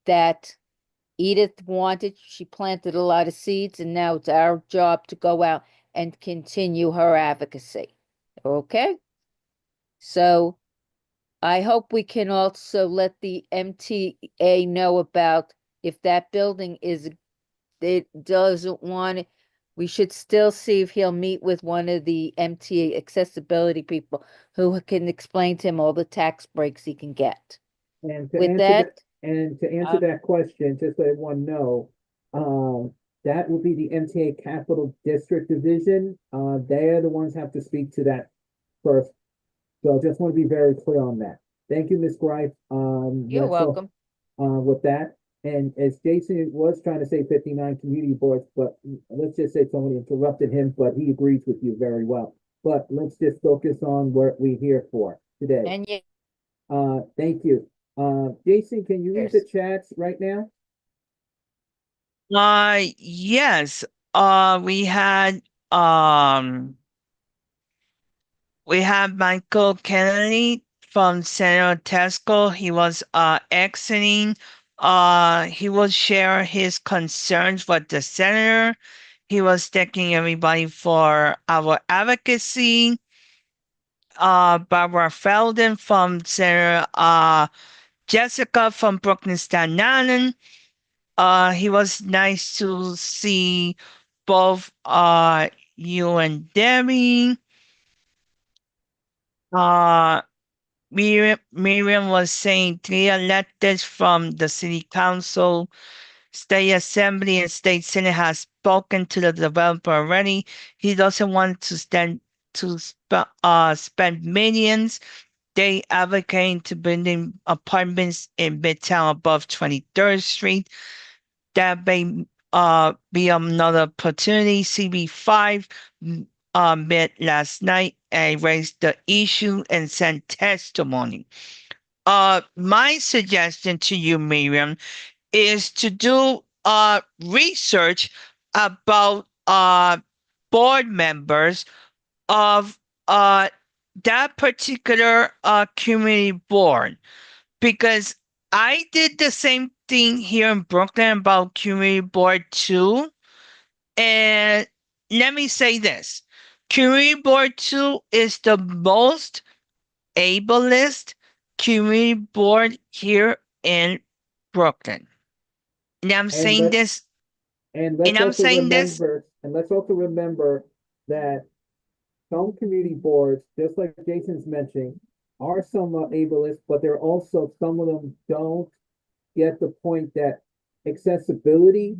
that Edith wanted. She planted a lot of seeds, and now it's our job to go out and continue her advocacy. Okay? So I hope we can also let the MTA know about if that building it doesn't want it. We should still see if he'll meet with one of the MTA accessibility people who can explain to him all the tax breaks he can get. And With that, to answer that question, just so everyone know, that will be the MTA Capital District Division. They're the ones have to speak to that first. So just want to be very clear on that. Thank you, Ms. Greif. you're Let's go welcome. with that. And as Jason was trying to say 59 community boards, but let's just say somebody interrupted him, but he agrees with you very well. but let's just focus on what we're here for today. And yeah, Thank you. Jason, can you read the chats right now? Yes. We had Michael Kennedy from Senator Tesco. He was exiting. He will share his concerns with the senator. He was thanking everybody for our advocacy. Barbara Felden from Senator Jessica from Brooklyn, Staten Island. He was nice to see both you and Debbie. Uh, Miriam was saying 3 electeds from the city council, state assembly, and state senate has spoken to the developer already. He doesn't want to spend millions. They advocating to building apartments in Midtown above 23rd Street. That may be another opportunity. CB5 met last night and raised the issue and sent testimony. My suggestion to you, Miriam, is to do research about board members of that particular community board, because I did the same thing here in Brooklyn about community board too. And let me say this, community board 2 is the most ableist community board here in Brooklyn. And I'm saying this, And and let's I'm also saying this, remember that some community boards, just like Jason's mentioning, are somewhat ableist, but there are also some of them don't get the point that accessibility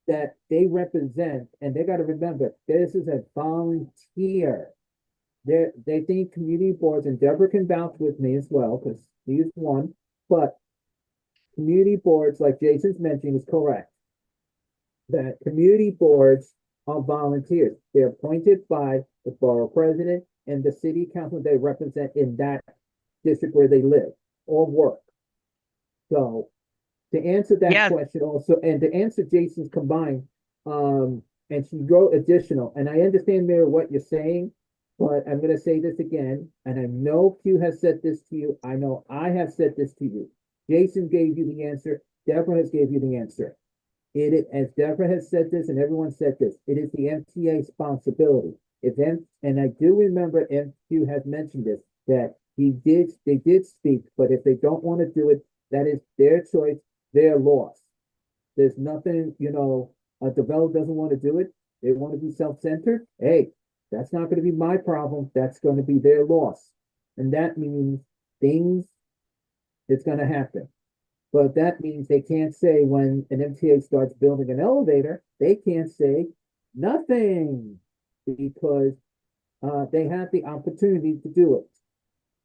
that they represent, and they got to remember this is a volunteer. They think community boards, and Deborah can vouch with me as well because he's one, but community boards, like Jason's mentioning, is correct. That community boards are volunteers. They're appointed by the borough president and the city council they represent in that district where they live or work. So to answer that question also, and to answer Jason's combined, and she wrote additional, and I understand, Mayor, what you're saying, but I'm going to say this again, and I know Q has said this to you. I know I have said this to you. Jason gave you the answer. Deborah has gave you the answer. As Deborah has said this, and everyone said this, it is the MTA responsibility. And I do remember MQ has mentioned this, that they did speak, but if they don't want to do it, that is their choice, their loss. There's nothing, a developer doesn't want to do it. They want to be self-centered. Hey, that's not going to be my problem. That's going to be their loss. And that means it's going to happen. But that means they can't say when an MTA starts building an elevator, they can't say nothing because they have the opportunity to do it.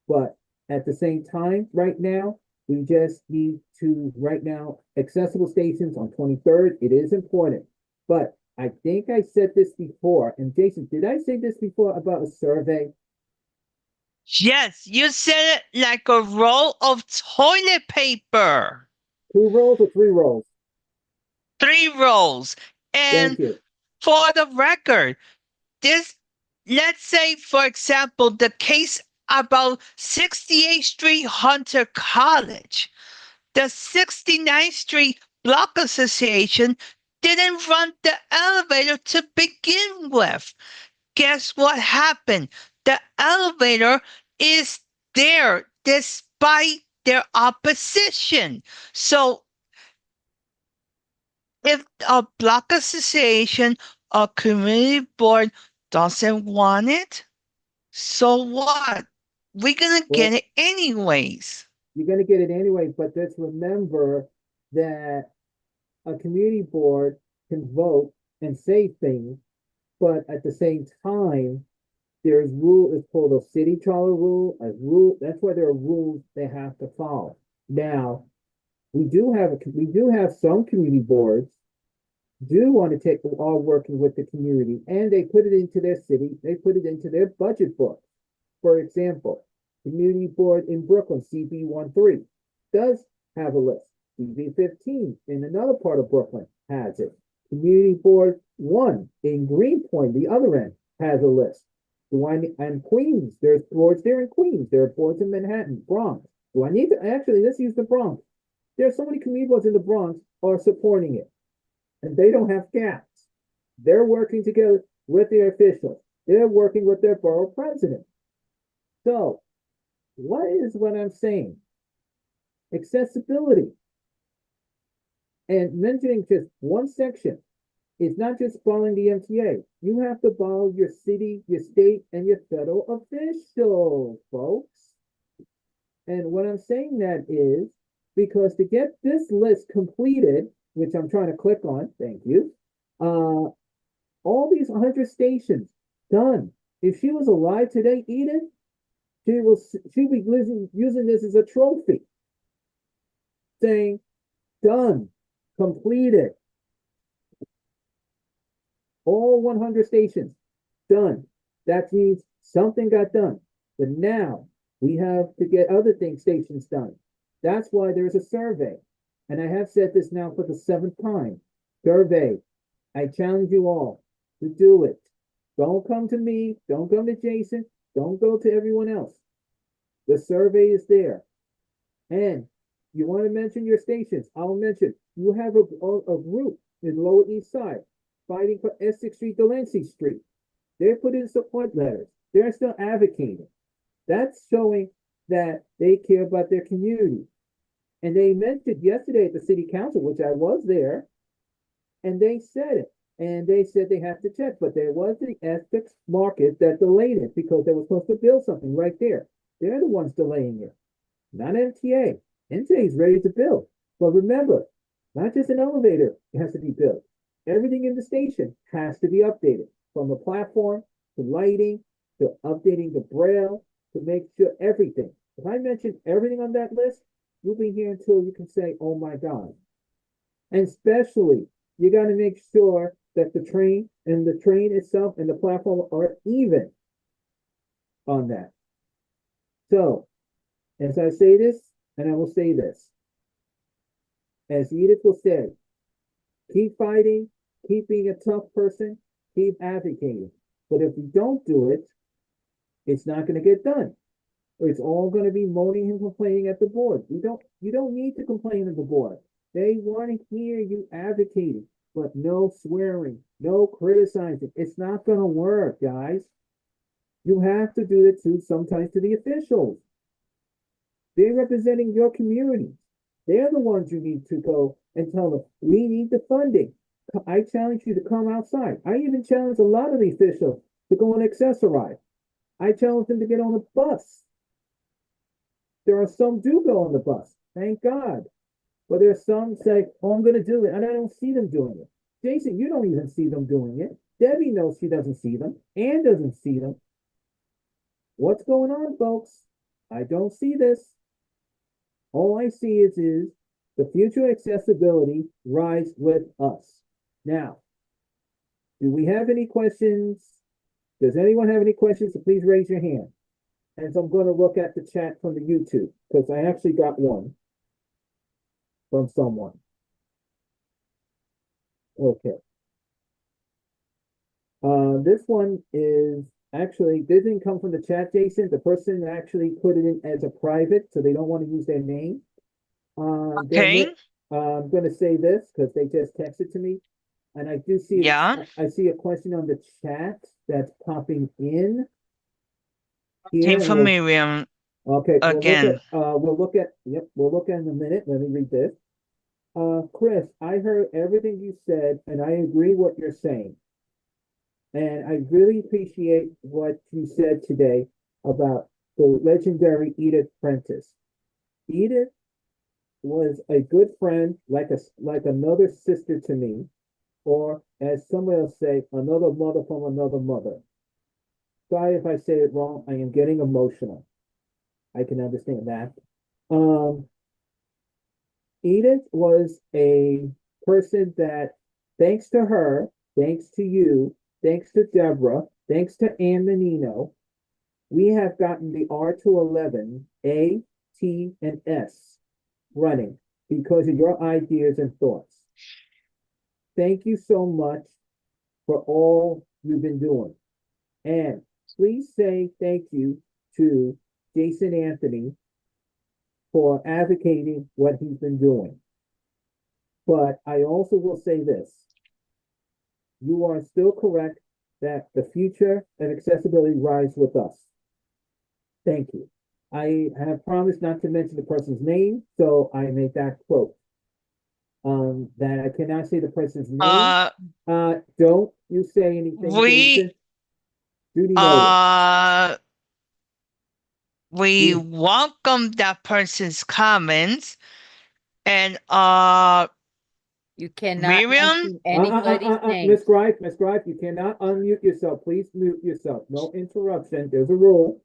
But at the same time, right now, we just need to, accessible stations on 23rd, it is important. But I think I said this before, and Jason, did I say this before about a survey? Yes, you said it like a roll of toilet paper. 2 rolls or 3 rolls? 3 rolls. And for the record, let's say, for example, the case about 68th Street Hunter College. The 69th Street Block Association didn't run the elevator to begin with. Guess what happened? The elevator is there despite their opposition. So if a block association or community board doesn't want it, so what? We're going to get it anyways. You're going to get it anyway, but just remember that a community board can vote and say things, but at the same time, there's it's called a city charter rule, that's why there are rules they have to follow. Now, we do have some community boards do want to take are working with the community, and they put it into their city, they put it into their budget book. For example, community board in Brooklyn, CB13, does have a list. CB15 in another part of Brooklyn has it. Community board 1 in Greenpoint, the other end, has a list. And Queens, there's boards there in Queens, there are boards in Manhattan, Bronx. Do I need to actually let's use the Bronx? There's so many community boards in the Bronx are supporting it. And they don't have gaps. They're working together with their officials. They're working with their borough president. So, what is what I'm saying? Accessibility. And mentioning just one section is not just following the MTA. You have to follow your city, your state, and your federal officials, folks. And what I'm saying that is because to get this list completed, which I'm trying to click on, thank you, all these 100 stations done. If she was alive today, Edith, she'd be using this as a trophy, saying, done, completed. All 100 stations done. That means something got done. But now we have to get other stations done. That's why there's a survey. And I have said this now for the 7th time. Survey. I challenge you all to do it. Don't come to me. Don't come to Jason. Don't go to everyone else. The survey is there. And you want to mention your stations. I'll mention. You have a group in Lower East Side fighting for Essex Street, Delancey Street. They're putting support letters. They're still advocating. That's showing that they care about their community. And they mentioned yesterday at the city council, which I was there, and they said it. And they said they have to check, but there was the Essex market that delayed it because they were supposed to build something right there. They're the ones delaying it, not MTA. MTA is ready to build. But remember, not just an elevator has to be built. Everything in the station has to be updated, from the platform to lighting to updating the braille to make sure everything. If I mention everything on that list, you'll be here until you can say, oh my God. And especially, you got to make sure that the train itself and the platform are even on that. So, as I say this, and I will say this, as Edith will say, keep fighting, keep being a tough person, keep advocating. But if you don't do it, it's not going to get done. It's all going to be moaning and complaining at the board. You don't need to complain at the board. They want to hear you advocating, but no swearing, no criticizing. It's not going to work, guys. You have to do it too sometimes to the officials. They're representing your community. They're the ones you need to go and tell them, we need the funding. I challenge you to come outside. I even challenge a lot of the officials to go and accessorize. I challenge them to get on the bus. There are some do go on the bus, thank God. But there's some say, oh, I'm going to do it, and I don't see them doing it. Jason, you don't even see them doing it. Debbie knows she doesn't see them. Ann doesn't see them. What's going on, folks? I don't see this. All I see is the future accessibility rides with us. Now, do we have any questions? Does anyone have any questions? So please raise your hand. And so I'm going to look at the chat from the YouTube because I actually got one from someone. Okay. This one is actually, this didn't come from the chat, Jason. The person actually put it in as a private, so they don't want to use their name. Okay. I'm going to say this because they just texted to me. And I do see, Yeah. I see a question on the chat that's popping in. Came Here, from Miriam okay, again. we'll look at in a minute. Let me read this. Chris, I heard everything you said, and I agree what you're saying. And I really appreciate what you said today about the legendary Edith Prentiss. Edith was a good friend, like another sister to me, or as someone else say, another mother from another mother. Sorry if I say it wrong. I am getting emotional. I can understand that. Edith was a person that thanks to her, thanks to you, thanks to Deborah, thanks to Ann Menino, we have gotten the R211 A, T, and S running because of your ideas and thoughts. Thank you so much for all you've been doing. And please say thank you to Jason Anthony for advocating what he's been doing. But I also will say this. You are still correct that the future and accessibility rise with us. Thank you. I have promised not to mention the person's name, so I made that quote. That I cannot say the person's name. Don't you say anything, We Jason. Duty noted. We Yeah. welcome that person's comments, and You cannot Miriam? mention anybody's name. Miss Gripe, you cannot unmute yourself. Please mute yourself. No interruption. There's a rule.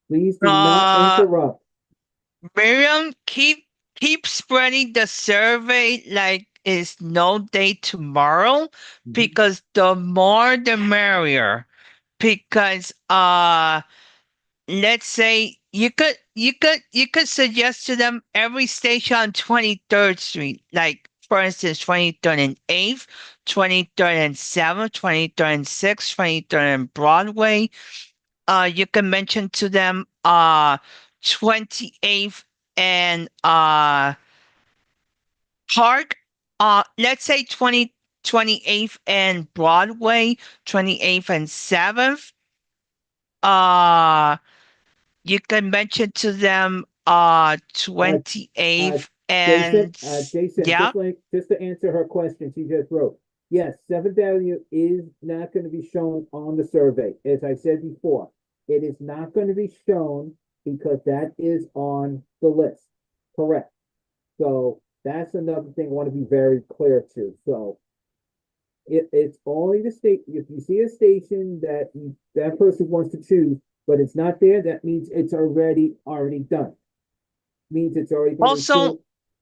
Please do not interrupt. Miriam, keep spreading the survey like it's no day tomorrow, because the more the merrier. Because let's say you could suggest to them every station on 23rd Street, like for instance 23rd and 8th, 23rd and 7th, 23rd and 6th, 23rd and Broadway. You can mention to them 28th and Park. Let's say 28th and Broadway, 28th and 7th. You can mention to them 28th and Jason, yeah. just to answer her question she just wrote. Yes, 7th Avenue is not going to be shown on the survey. As I said before, it is not going to be shown because that is on the list. Correct. So that's another thing I want to be very clear to. So it's only the state. If you see a station that that person wants to choose, but it's not there, that means it's already done. Means it's already been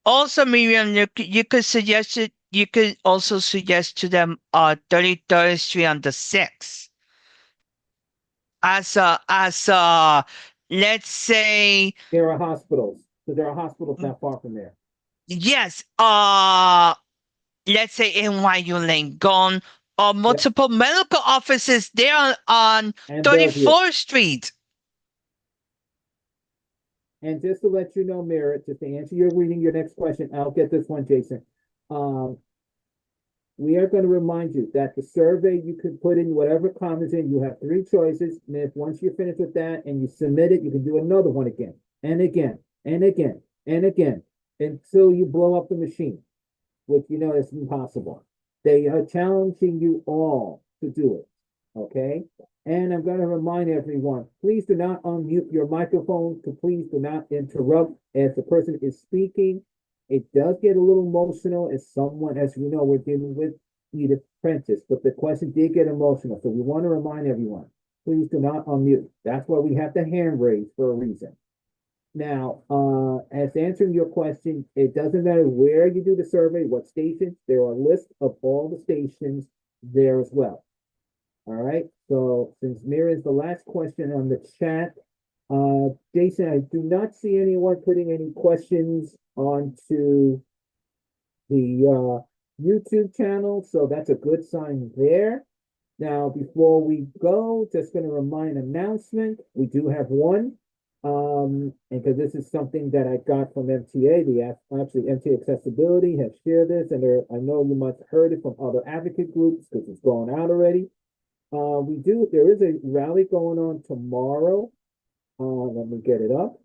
also Miriam, you could suggest it. You could also suggest to them 33rd Street on the 6th. As let's say there are hospitals. So there are hospitals not far from there. Yes. Let's say NYU Langone or multiple medical offices there on 34th Street. And just to let you know, Merritt, just to answer your next question, I'll get this one, Jason. We are going to remind you that the survey, you can put in whatever comments in. You have 3 choices. And if once you're finished with that and you submit it, you can do another one again and again and again and again until you blow up the machine, which you know is impossible. They are challenging you all to do it. Okay? And I'm going to remind everyone, please do not unmute your microphone. Please do not interrupt as the person is speaking. It does get a little emotional as someone, as we know, we're dealing with Edith Prentiss, but the question did get emotional. So we want to remind everyone, please do not unmute. That's why we have the hand raised for a reason. Now, as answering your question, it doesn't matter where you do the survey, what stations, there are lists of all the stations there as well. All right, so since Mira is the last question on the chat, Jason, I do not see anyone putting any questions onto the YouTube channel, so that's a good sign there. Now, before we go, just going to remind announcement, we do have one, and because this is something that I got from MTA, actually MTA Accessibility has shared this, and I know you must have heard it from other advocate groups because it's going out already. There is a rally going on tomorrow. Let me get it up.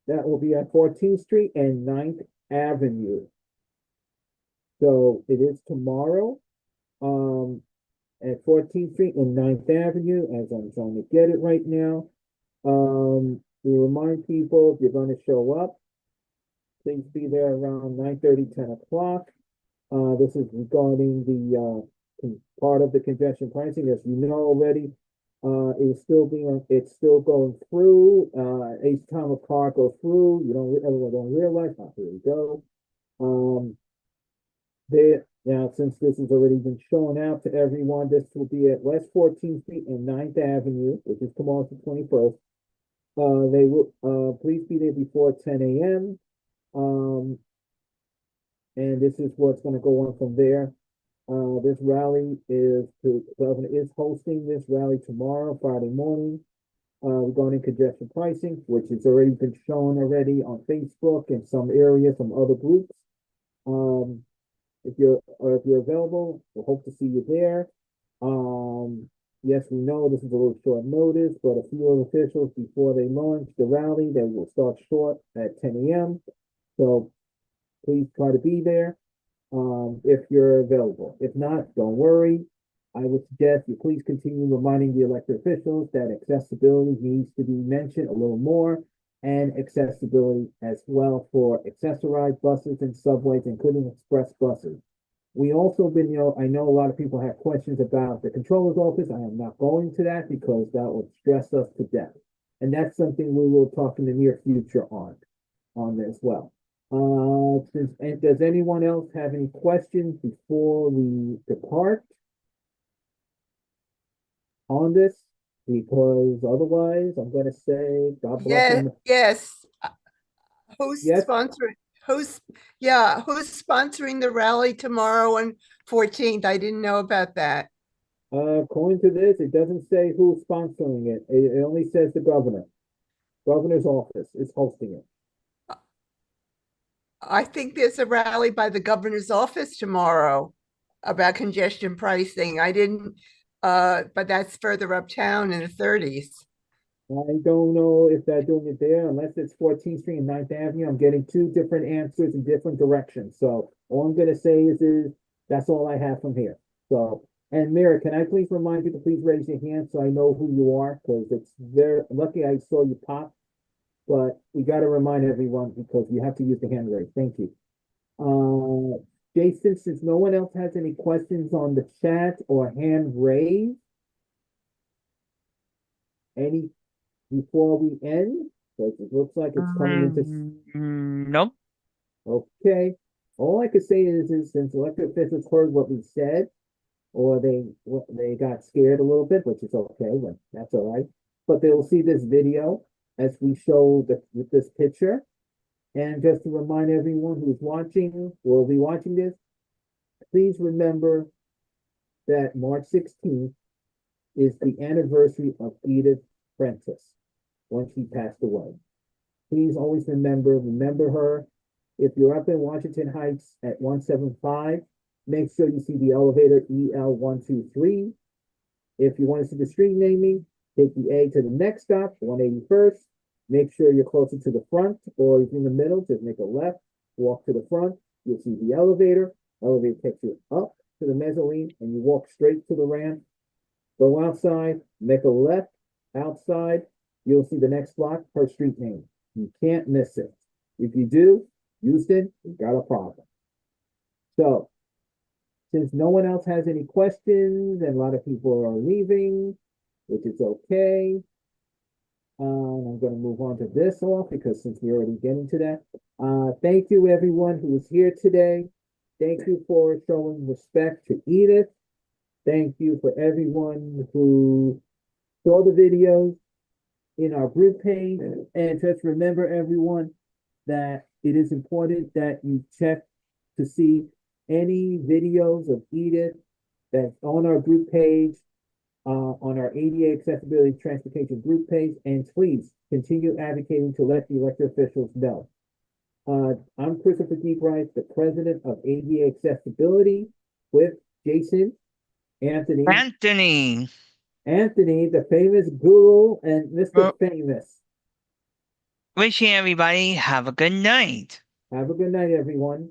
That will be at 14th Street and 9th Avenue. So it is tomorrow at 14th Street and 9th Avenue, as I'm trying to get it right now. We remind people, if you're going to show up, please be there around 9:30, 10 o'clock. This is regarding the part of the congestion pricing, as you know already. It's still going through. Each time a car goes through, everyone don't realize. Here we go. Now, since this has already been shown out to everyone, this will be at West 14th Street and 9th Avenue, which is tomorrow, the 21st. They will, please be there before 10 a.m. And this is what's going to go on from there. This rally the governor is hosting this rally tomorrow, Friday morning, regarding congestion pricing, which has already been shown already on Facebook and some areas, some other groups. If you're available, we'll hope to see you there. Yes, we know this is a little short notice, but a few of officials before they launch the rally, they will start short at 10 a.m. So please try to be there if you're available. If not, don't worry. I would suggest you please continue reminding the elected officials that accessibility needs to be mentioned a little more, and accessibility as well for accessorized buses and subways, including express buses. We also been, I know a lot of people have questions about the controller's office. I am not going to that because that would stress us to death. And that's something we will talk in the near future on as well. Does anyone else have any questions before we depart on this? Because otherwise, I'm going to say, God bless them. Yes. Who's Yes. sponsoring? Who's sponsoring the rally tomorrow on 14th? I didn't know about that. According to this, it doesn't say who's sponsoring it. It only says the governor. Governor's office is hosting it. I think there's a rally by the governor's office tomorrow about congestion pricing. I didn't, but that's further uptown in the 30s. I don't know if they're doing it there, unless it's 14th Street and 9th Avenue. I'm getting two different answers in different directions. So all I'm gonna say is that's all I have from here. So, and Mira, can I please remind you to please raise your hand so I know who you are? Because it's very lucky I saw you pop, but we got to remind everyone because you have to use the hand raise. Thank you. Jason, since no one else has any questions on the chat or hand raise, any before we end? Because it looks like it's coming into. Nope. Okay. All I could say is since elected officials heard what we said, or they got scared a little bit, which is okay, but that's all right. But they will see this video as we show with this picture. And just to remind everyone who's watching, will be watching this, please remember that March 16th is the anniversary of Edith Prentiss when she passed away. Please always remember her. If you're up in Washington Heights at 175, make sure you see the elevator EL123. If you want to see the street naming, take the A to the next stop, 181st. Make sure you're closer to the front, or if you're in the middle, just make a left, walk to the front. You'll see the elevator. Elevator takes you up to the mezzanine, and you walk straight to the ramp. Go outside, make a left, outside. You'll see the next block, her street name. You can't miss it. If you do, Houston, you got a problem. So, since no one else has any questions, and a lot of people are leaving, which is okay. I'm going to move on to this off because since we're already getting to that. Thank you everyone who was here today. Thank you for showing respect to Edith. Thank you for everyone who saw the videos in our group page. And just remember everyone that it is important that you check to see any videos of Edith that's on our group page. On our ADA Accessibility Transportation group page, and please continue advocating to let the elected officials know. I'm Christopher Geekright, the president of ADA Accessibility, with Jason, Anthony, the famous guru, and Mr. Famous. Wishing everybody have a good night. Have a good night, everyone.